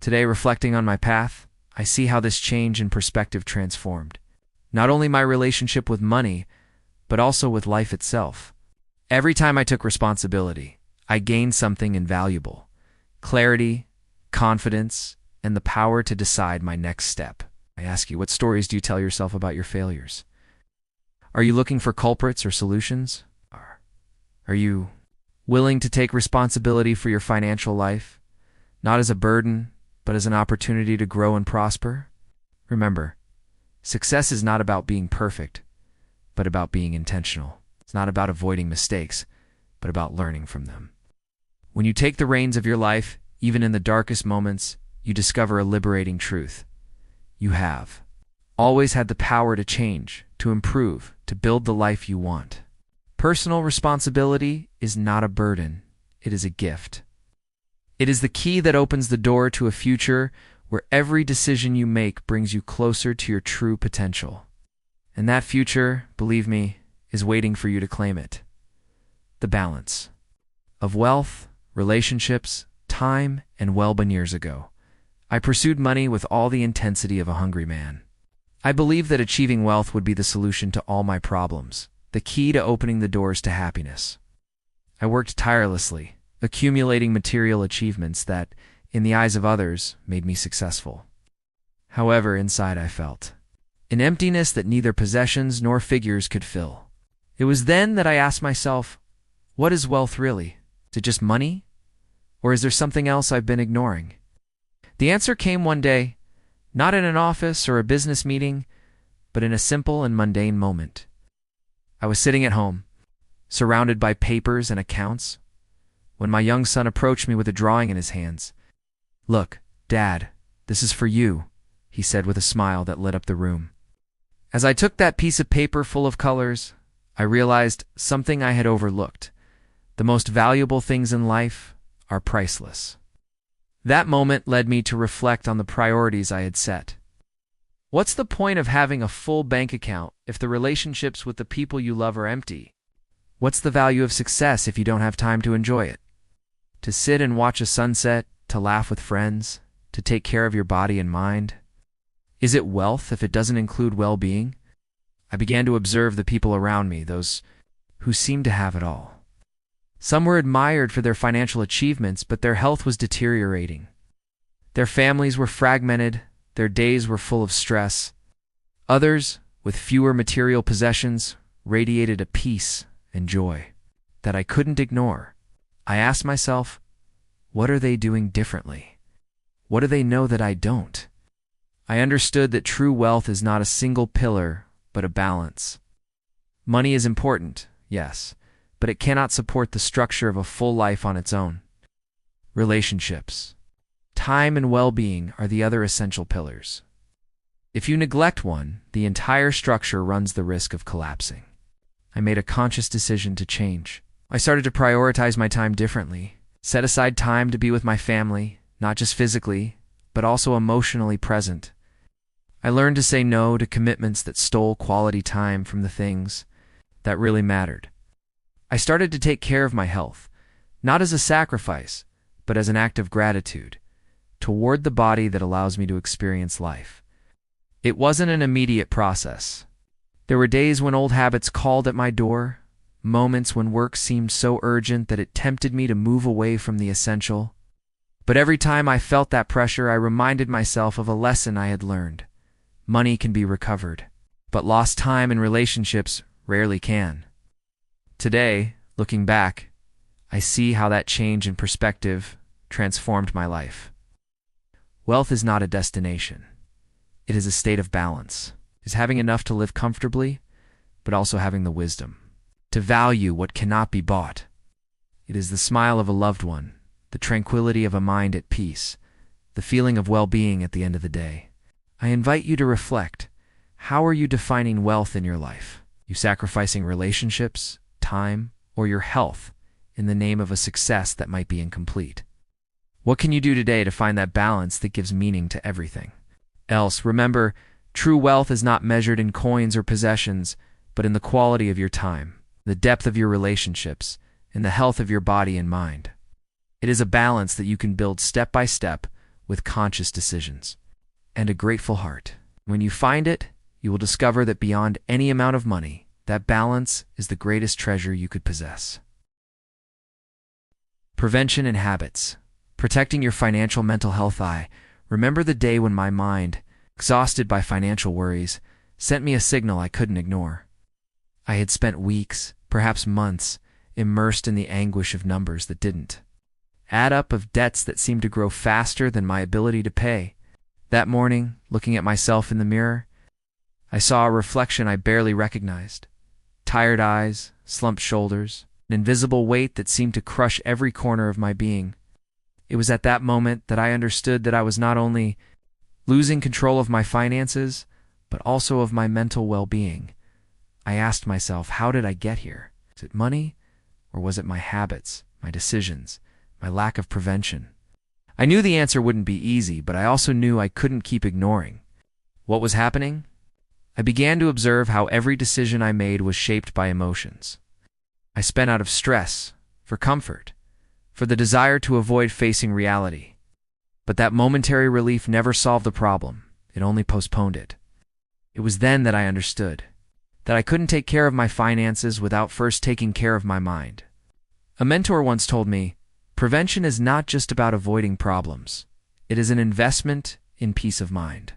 Today, reflecting on my path, I see how this change in perspective transformed not only my relationship with money, but also with life itself. Every time I took responsibility, I gained something invaluable: clarity, confidence, and the power to decide my next step. I ask you, what stories do you tell yourself about your failures? Are you looking for culprits or solutions? Are you willing to take responsibility for your financial life, not as a burden, but as an opportunity to grow and prosper? Remember, success is not about being perfect, but about being intentional. It's not about avoiding mistakes, but about learning from them. When you take the reins of your life, even in the darkest moments, you discover a liberating truth. You have always had the power to change, to improve, to build the life you want. Personal responsibility is not a burden, it is a gift. It is the key that opens the door to a future where every decision you make brings you closer to your true potential. And that future, believe me, is waiting for you to claim it. The balance of wealth, relationships, time, and well-being. Years ago, I pursued money with all the intensity of a hungry man. I believed that achieving wealth would be the solution to all my problems, the key to opening the doors to happiness. I worked tirelessly, accumulating material achievements that, in the eyes of others, made me successful. However, inside I felt an emptiness that neither possessions nor figures could fill. It was then that I asked myself, what is wealth really? Is it just money? Or is there something else I've been ignoring? The answer came one day, not in an office or a business meeting, but in a simple and mundane moment. I was sitting at home, surrounded by papers and accounts, when my young son approached me with a drawing in his hands. "Look, Dad, this is for you," he said with a smile that lit up the room. As I took that piece of paper full of colors, I realized something I had overlooked. The most valuable things in life are priceless. That moment led me to reflect on the priorities I had set. What's the point of having a full bank account if the relationships with the people you love are empty? What's the value of success if you don't have time to enjoy it? To sit and watch a sunset, to laugh with friends, to take care of your body and mind? Is it wealth if it doesn't include well-being? I began to observe the people around me, those who seemed to have it all. Some were admired for their financial achievements, but their health was deteriorating. Their families were fragmented, their days were full of stress. Others, with fewer material possessions, radiated a peace and joy that I couldn't ignore. I asked myself, what are they doing differently? What do they know that I don't? I understood that true wealth is not a single pillar, but a balance. Money is important, yes, but it cannot support the structure of a full life on its own. Relationships, time, and well-being are the other essential pillars. If you neglect one, the entire structure runs the risk of collapsing. I made a conscious decision to change. I started to prioritize my time differently, set aside time to be with my family, not just physically, but also emotionally present. I learned to say no to commitments that stole quality time from the things that really mattered. I started to take care of my health, not as a sacrifice, but as an act of gratitude toward the body that allows me to experience life. It wasn't an immediate process. There were days when old habits called at my door, moments when work seemed so urgent that it tempted me to move away from the essential. But every time I felt that pressure, I reminded myself of a lesson I had learned. Money can be recovered, but lost time and relationships rarely can. Today, looking back, I see how that change in perspective transformed my life. Wealth is not a destination. It is a state of balance. It is having enough to live comfortably, but also having the wisdom to value what cannot be bought. It is the smile of a loved one, the tranquility of a mind at peace, the feeling of well-being at the end of the day. I invite you to reflect. How are you defining wealth in your life? You sacrificing relationships, time, or your health in the name of a success that might be incomplete? What can you do today to find that balance that gives meaning to everything? Else, remember, true wealth is not measured in coins or possessions, but in the quality of your time, the depth of your relationships, and the health of your body and mind. It is a balance that you can build step by step with conscious decisions and a grateful heart. When you find it, you will discover that beyond any amount of money, that balance is the greatest treasure you could possess. Prevention and habits. Protecting your financial mental health. I remember the day when my mind, exhausted by financial worries, sent me a signal I couldn't ignore. I had spent weeks, perhaps months, immersed in the anguish of numbers that didn't add up, of debts that seemed to grow faster than my ability to pay. That morning, looking at myself in the mirror, I saw a reflection I barely recognized. Tired eyes, slumped shoulders, an invisible weight that seemed to crush every corner of my being. It was at that moment that I understood that I was not only losing control of my finances, but also of my mental well-being. I asked myself, how did I get here? Is it money, or was it my habits, my decisions, my lack of prevention? I knew the answer wouldn't be easy, but I also knew I couldn't keep ignoring what was happening. I began to observe how every decision I made was shaped by emotions. I spent out of stress, for comfort, for the desire to avoid facing reality. But that momentary relief never solved the problem. It only postponed it. It was then that I understood that I couldn't take care of my finances without first taking care of my mind. A mentor once told me, prevention is not just about avoiding problems. It is an investment in peace of mind.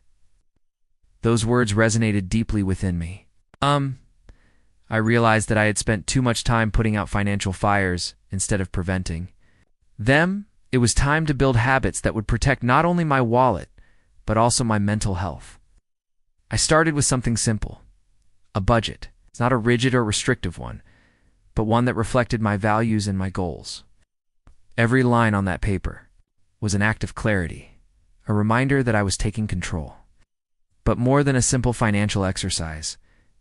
Those words resonated deeply within me. I realized that I had spent too much time putting out financial fires instead of preventing them. It was time to build habits that would protect not only my wallet, but also my mental health. I started with something simple, a budget. It's not a rigid or restrictive one, but one that reflected my values and my goals. Every line on that paper was an act of clarity, a reminder that I was taking control. But more than a simple financial exercise,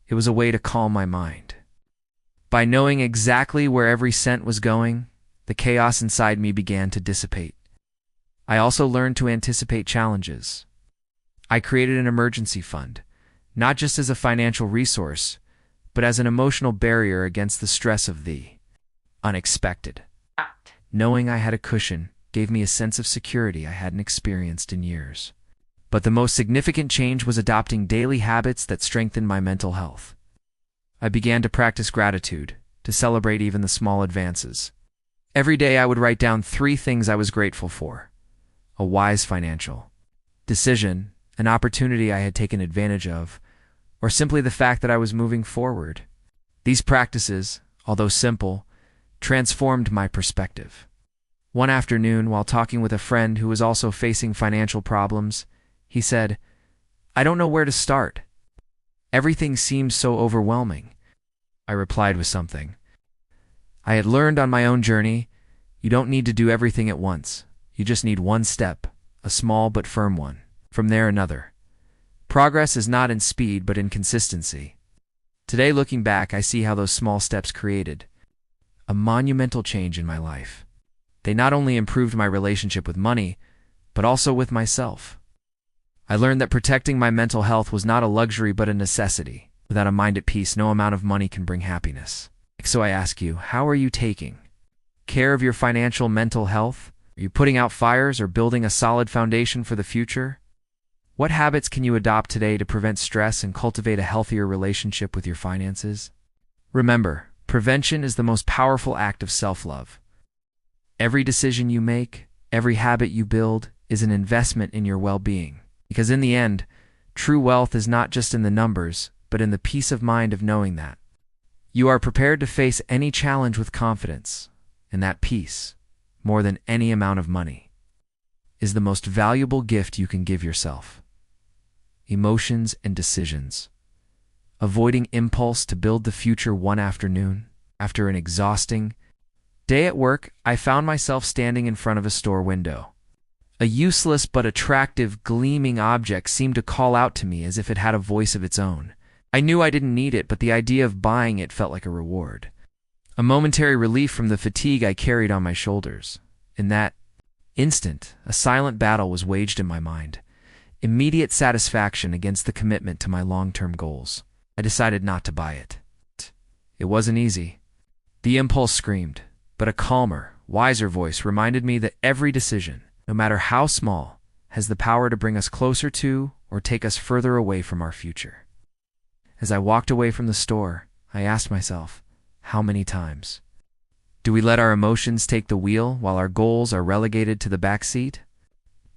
it was a way to calm my mind. By knowing exactly where every cent was going, the chaos inside me began to dissipate. I also learned to anticipate challenges. I created an emergency fund, not just as a financial resource, but as an emotional barrier against the stress of the unexpected. Knowing I had a cushion gave me a sense of security I hadn't experienced in years. But the most significant change was adopting daily habits that strengthened my mental health. I began to practice gratitude, to celebrate even the small advances. Every day I would write down 3 things I was grateful for: a wise financial decision, an opportunity I had taken advantage of, or simply the fact that I was moving forward. These practices, although simple, transformed my perspective. One afternoon, while talking with a friend who was also facing financial problems, he said, "I don't know where to start. Everything seems so overwhelming." I replied with something. I had learned on my own journey, you don't need to do everything at once. You just need one step, a small but firm one. From there, another. Progress is not in speed, but in consistency. Today, looking back, I see how those small steps created a monumental change in my life. They not only improved my relationship with money, but also with myself. I learned that protecting my mental health was not a luxury but a necessity. Without a mind at peace, no amount of money can bring happiness. So I ask you, how are you taking care of your financial mental health? Are you putting out fires or building a solid foundation for the future? What habits can you adopt today to prevent stress and cultivate a healthier relationship with your finances? Remember, prevention is the most powerful act of self-love. Every decision you make, every habit you build, is an investment in your well-being. Because in the end, true wealth is not just in the numbers, but in the peace of mind of knowing that you are prepared to face any challenge with confidence, and that peace, more than any amount of money, is the most valuable gift you can give yourself. Emotions and decisions. Avoiding impulse to build the future one afternoon. After an exhausting day at work, I found myself standing in front of a store window. A useless but attractive, gleaming object seemed to call out to me as if it had a voice of its own. I knew I didn't need it, but the idea of buying it felt like a reward. A momentary relief from the fatigue I carried on my shoulders. In that instant, a silent battle was waged in my mind. Immediate satisfaction against the commitment to my long-term goals. I decided not to buy it. It wasn't easy. The impulse screamed, but a calmer, wiser voice reminded me that every decision, no matter how small, has the power to bring us closer to or take us further away from our future. As I walked away from the store, I asked myself, how many times do we let our emotions take the wheel while our goals are relegated to the back seat?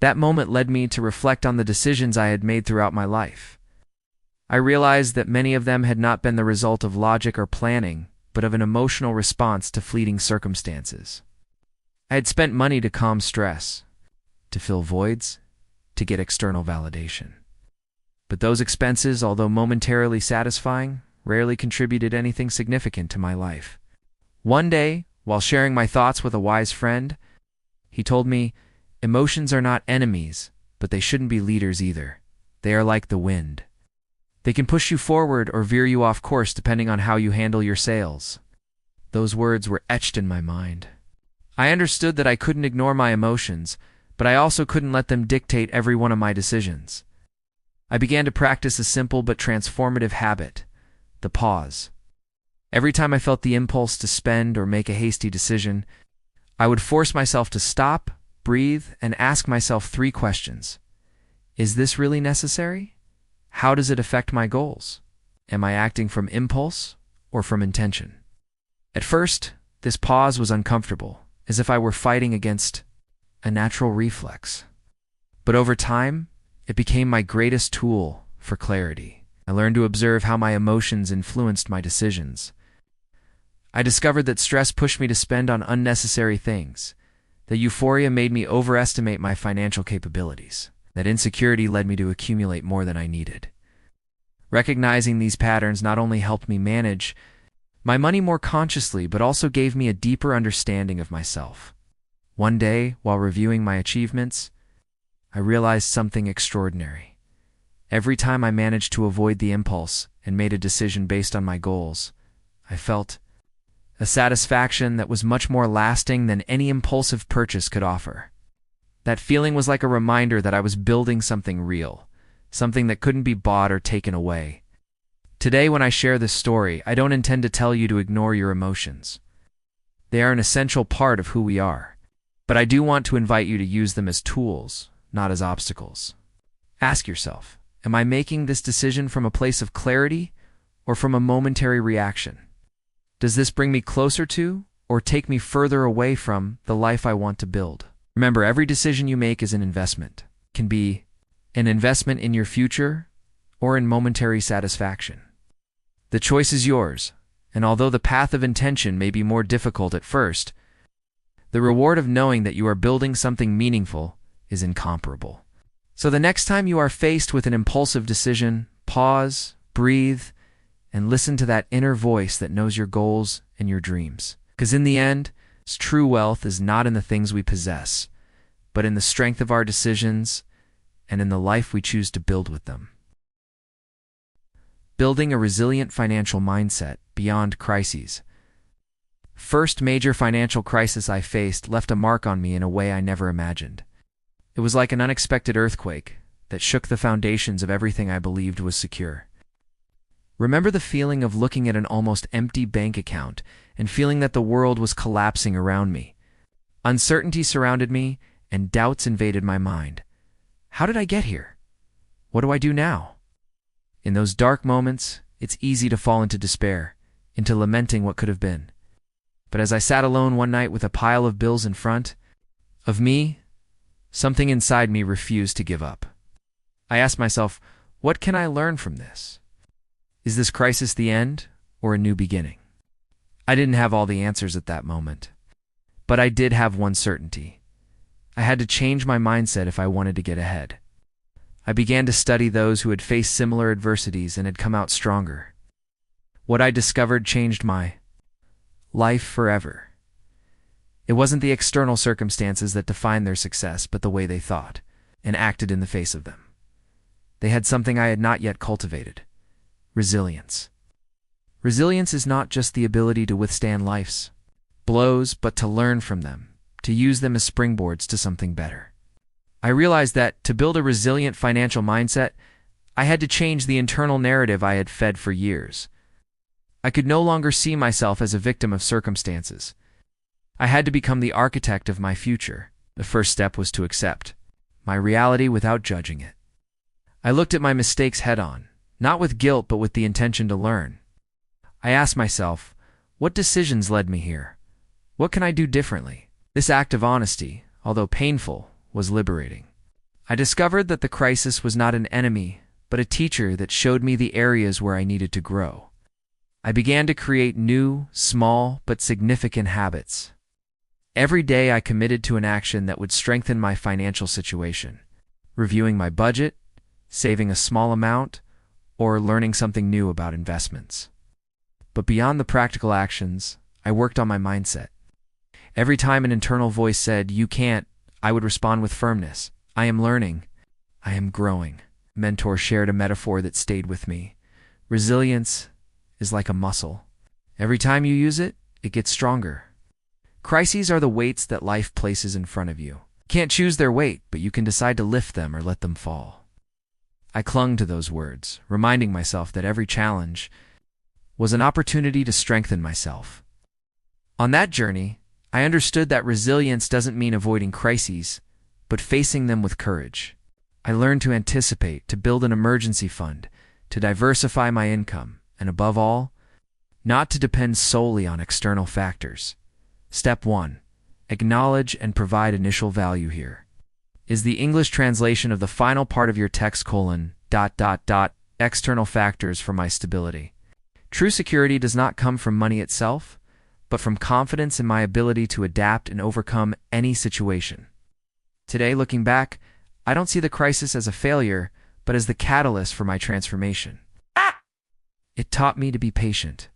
That moment led me to reflect on the decisions I had made throughout my life. I realized that many of them had not been the result of logic or planning, but of an emotional response to fleeting circumstances. I had spent money to calm stress, to fill voids, to get external validation. But those expenses, although momentarily satisfying, rarely contributed anything significant to my life. One day, while sharing my thoughts with a wise friend, he told me, emotions are not enemies, but they shouldn't be leaders either. They are like the wind. They can push you forward or veer you off course depending on how you handle your sails. Those words were etched in my mind. I understood that I couldn't ignore my emotions, but I also couldn't let them dictate every one of my decisions. I began to practice a simple but transformative habit, the pause. Every time I felt the impulse to spend or make a hasty decision, I would force myself to stop, breathe, and ask myself 3 questions. Is this really necessary? How does it affect my goals? Am I acting from impulse or from intention? At first, this pause was uncomfortable, as if I were fighting against a natural reflex. But over time, it became my greatest tool for clarity. I learned to observe how my emotions influenced my decisions. I discovered that stress pushed me to spend on unnecessary things, that euphoria made me overestimate my financial capabilities, that insecurity led me to accumulate more than I needed. Recognizing these patterns not only helped me manage my money more consciously, but also gave me a deeper understanding of myself. One day, while reviewing my achievements, I realized something extraordinary. Every time I managed to avoid the impulse and made a decision based on my goals, I felt a satisfaction that was much more lasting than any impulsive purchase could offer. That feeling was like a reminder that I was building something real, something that couldn't be bought or taken away. Today, when I share this story, I don't intend to tell you to ignore your emotions. They are an essential part of who we are, but I do want to invite you to use them as tools, not as obstacles. Ask yourself, am I making this decision from a place of clarity or from a momentary reaction? Does this bring me closer to or take me further away from the life I want to build? Remember, every decision you make is an investment. It can be an investment in your future or in momentary satisfaction. The choice is yours, and although the path of intention may be more difficult at first, the reward of knowing that you are building something meaningful is incomparable. So the next time you are faced with an impulsive decision, pause, breathe, and listen to that inner voice that knows your goals and your dreams. Because in the end, true wealth is not in the things we possess, but in the strength of our decisions and in the life we choose to build with them. Building a resilient financial mindset beyond crises. First major financial crisis I faced left a mark on me in a way I never imagined. It was like an unexpected earthquake that shook the foundations of everything I believed was secure. Remember the feeling of looking at an almost empty bank account and feeling that the world was collapsing around me. Uncertainty surrounded me and doubts invaded my mind. How did I get here? What do I do now? In those dark moments, it's easy to fall into despair, into lamenting what could have been. But as I sat alone one night with a pile of bills in front of me, something inside me refused to give up. I asked myself, what can I learn from this? Is this crisis the end or a new beginning? I didn't have all the answers at that moment, but I did have one certainty. I had to change my mindset if I wanted to get ahead. I began to study those who had faced similar adversities and had come out stronger. What I discovered changed my life forever. It wasn't the external circumstances that defined their success, but the way they thought and acted in the face of them. They had something I had not yet cultivated: resilience. Resilience is not just the ability to withstand life's blows, but to learn from them, to use them as springboards to something better. I realized that to build a resilient financial mindset, I had to change the internal narrative I had fed for years. I could no longer see myself as a victim of circumstances. I had to become the architect of my future. The first step was to accept my reality without judging it. I looked at my mistakes head-on, not with guilt but with the intention to learn. I asked myself, what decisions led me here? What can I do differently? This act of honesty, although painful, was liberating. I discovered that the crisis was not an enemy, but a teacher that showed me the areas where I needed to grow. I began to create new, small, but significant habits. Every day I committed to an action that would strengthen my financial situation: reviewing my budget, saving a small amount, or learning something new about investments. But beyond the practical actions, I worked on my mindset. Every time an internal voice said, "You can't," I would respond with firmness, "I am learning. I am growing." A mentor shared a metaphor that stayed with me. Resilience is like a muscle. Every time you use it, it gets stronger. Crises are the weights that life places in front of you. You can't choose their weight, but you can decide to lift them or let them fall. I clung to those words, reminding myself that every challenge was an opportunity to strengthen myself. On that journey, I understood that resilience doesn't mean avoiding crises, but facing them with courage. I learned to anticipate, to build an emergency fund, to diversify my income, and above all, not to depend solely on external factors. Step 1. Acknowledge and provide initial value here. Is the English translation of the final part of your text: external factors for my stability. True security does not come from money itself, but from confidence in my ability to adapt and overcome any situation. Today, looking back, I don't see the crisis as a failure, but as the catalyst for my transformation. It taught me to be patient,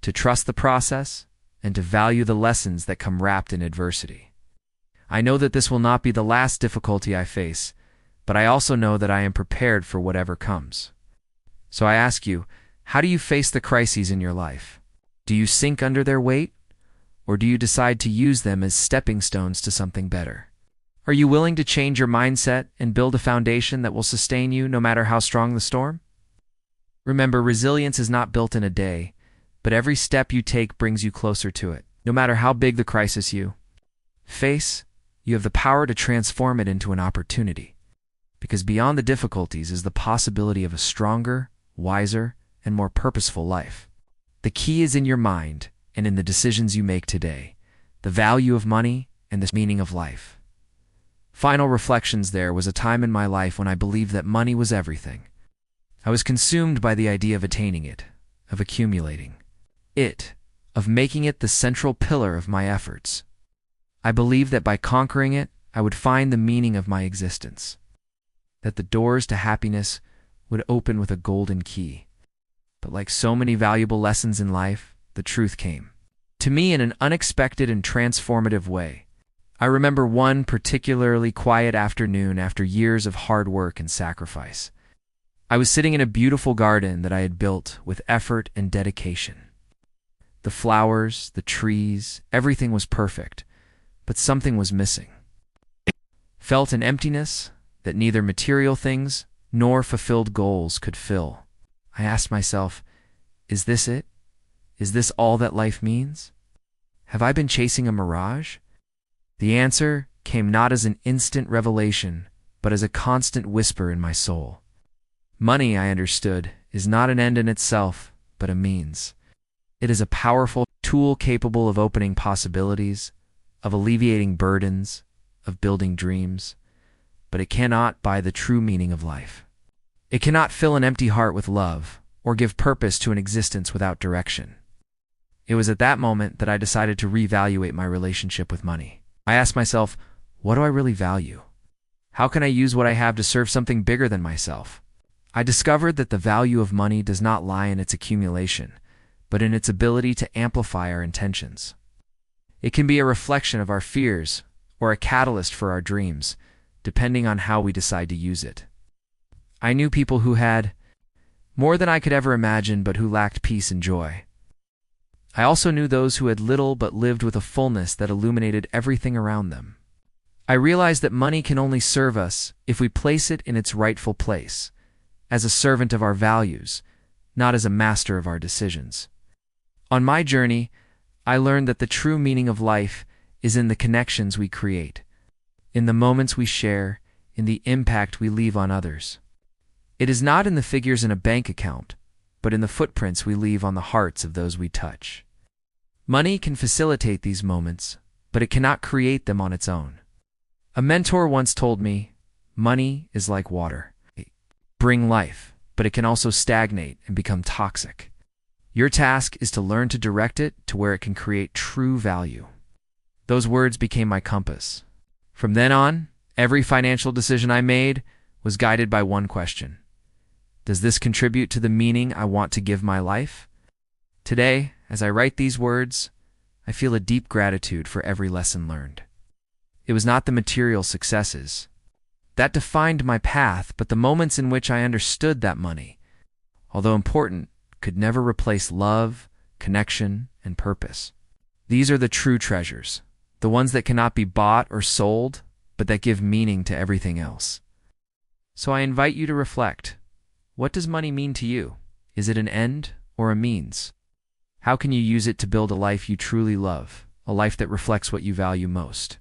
to trust the process, and to value the lessons that come wrapped in adversity. I know that this will not be the last difficulty I face, but I also know that I am prepared for whatever comes. So I ask you, how do you face the crises in your life? Do you sink under their weight, or do you decide to use them as stepping stones to something better? Are you willing to change your mindset and build a foundation that will sustain you no matter how strong the storm? Remember, resilience is not built in a day, but every step you take brings you closer to it. No matter how big the crisis you face, you have the power to transform it into an opportunity. Because beyond the difficulties is the possibility of a stronger, wiser, and more purposeful life. The key is in your mind and in the decisions you make today, the value of money and the meaning of life. Final reflections: there was a time in my life when I believed that money was everything. I was consumed by the idea of attaining it, of accumulating it, of making it the central pillar of my efforts. I believed that by conquering it, I would find the meaning of my existence, that the doors to happiness would open with a golden key. But like so many valuable lessons in life, the truth came to me in an unexpected and transformative way. I remember one particularly quiet afternoon after years of hard work and sacrifice. I was sitting in a beautiful garden that I had built with effort and dedication. The flowers, the trees, everything was perfect, but something was missing. Felt an emptiness that neither material things nor fulfilled goals could fill. I asked myself, is this it? Is this all that life means? Have I been chasing a mirage? The answer came not as an instant revelation, but as a constant whisper in my soul. Money, I understood, is not an end in itself, but a means. It is a powerful tool capable of opening possibilities, of alleviating burdens, of building dreams, but it cannot buy the true meaning of life. It cannot fill an empty heart with love, or give purpose to an existence without direction. It was at that moment that I decided to reevaluate my relationship with money. I asked myself, what do I really value? How can I use what I have to serve something bigger than myself? I discovered that the value of money does not lie in its accumulation, but in its ability to amplify our intentions. It can be a reflection of our fears or a catalyst for our dreams, depending on how we decide to use it. I knew people who had more than I could ever imagine, but who lacked peace and joy. I also knew those who had little but lived with a fullness that illuminated everything around them. I realized that money can only serve us if we place it in its rightful place, as a servant of our values, not as a master of our decisions. On my journey, I learned that the true meaning of life is in the connections we create, in the moments we share, in the impact we leave on others. It is not in the figures in a bank account, but in the footprints we leave on the hearts of those we touch. Money can facilitate these moments, but it cannot create them on its own. A mentor once told me, money is like water. It brings life, but it can also stagnate and become toxic. Your task is to learn to direct it to where it can create true value. Those words became my compass. From then on, every financial decision I made was guided by one question. Does this contribute to the meaning I want to give my life? Today, as I write these words, I feel a deep gratitude for every lesson learned. It was not the material successes that defined my path, but the moments in which I understood that money, although important, could never replace love, connection, and purpose. These are the true treasures, the ones that cannot be bought or sold, but that give meaning to everything else. So I invite you to reflect. What does money mean to you? Is it an end or a means? How can you use it to build a life you truly love, a life that reflects what you value most?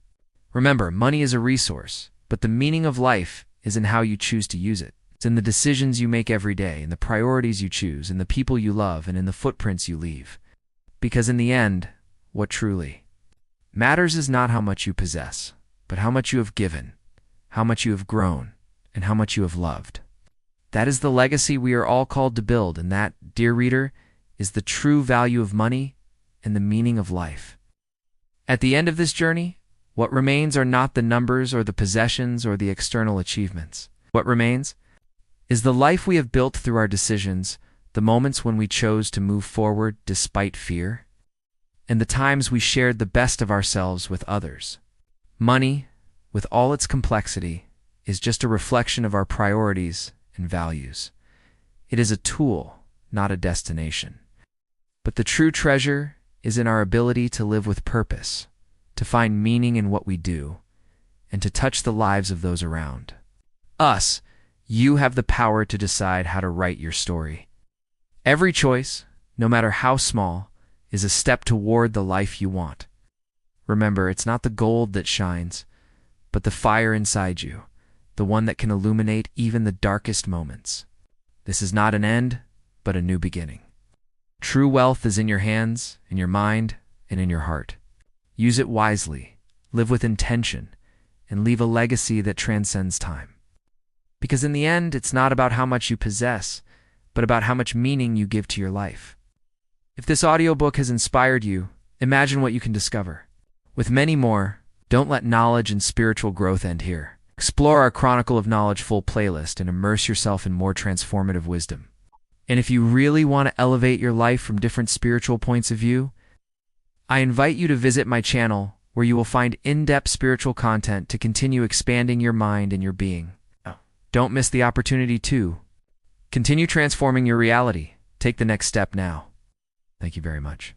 Remember, money is a resource, but the meaning of life is in how you choose to use it. It's in the decisions you make every day, in the priorities you choose, in the people you love, and in the footprints you leave. Because in the end, what truly matters is not how much you possess, but how much you have given, how much you have grown, and how much you have loved. That is the legacy we are all called to build, and that, dear reader, is the true value of money and the meaning of life. At the end of this journey, what remains are not the numbers or the possessions or the external achievements. What remains is the life we have built through our decisions, the moments when we chose to move forward despite fear, and the times we shared the best of ourselves with others. Money, with all its complexity, is just a reflection of our priorities and values. It is a tool, not a destination. But the true treasure is in our ability to live with purpose, to find meaning in what we do, and to touch the lives of those around us. You have the power to decide how to write your story. Every choice, no matter how small, is a step toward the life you want. Remember, it's not the gold that shines, but the fire inside you, the one that can illuminate even the darkest moments. This is not an end, but a new beginning. True wealth is in your hands, in your mind, and in your heart. Use it wisely, live with intention, and leave a legacy that transcends time. Because in the end, it's not about how much you possess, but about how much meaning you give to your life. If this audiobook has inspired you, imagine what you can discover. With many more, don't let knowledge and spiritual growth end here. Explore our Chronicle of Knowledge full playlist and immerse yourself in more transformative wisdom. And if you really want to elevate your life from different spiritual points of view, I invite you to visit my channel where you will find in-depth spiritual content to continue expanding your mind and your being. Don't miss the opportunity to continue transforming your reality. Take the next step now. Thank you very much.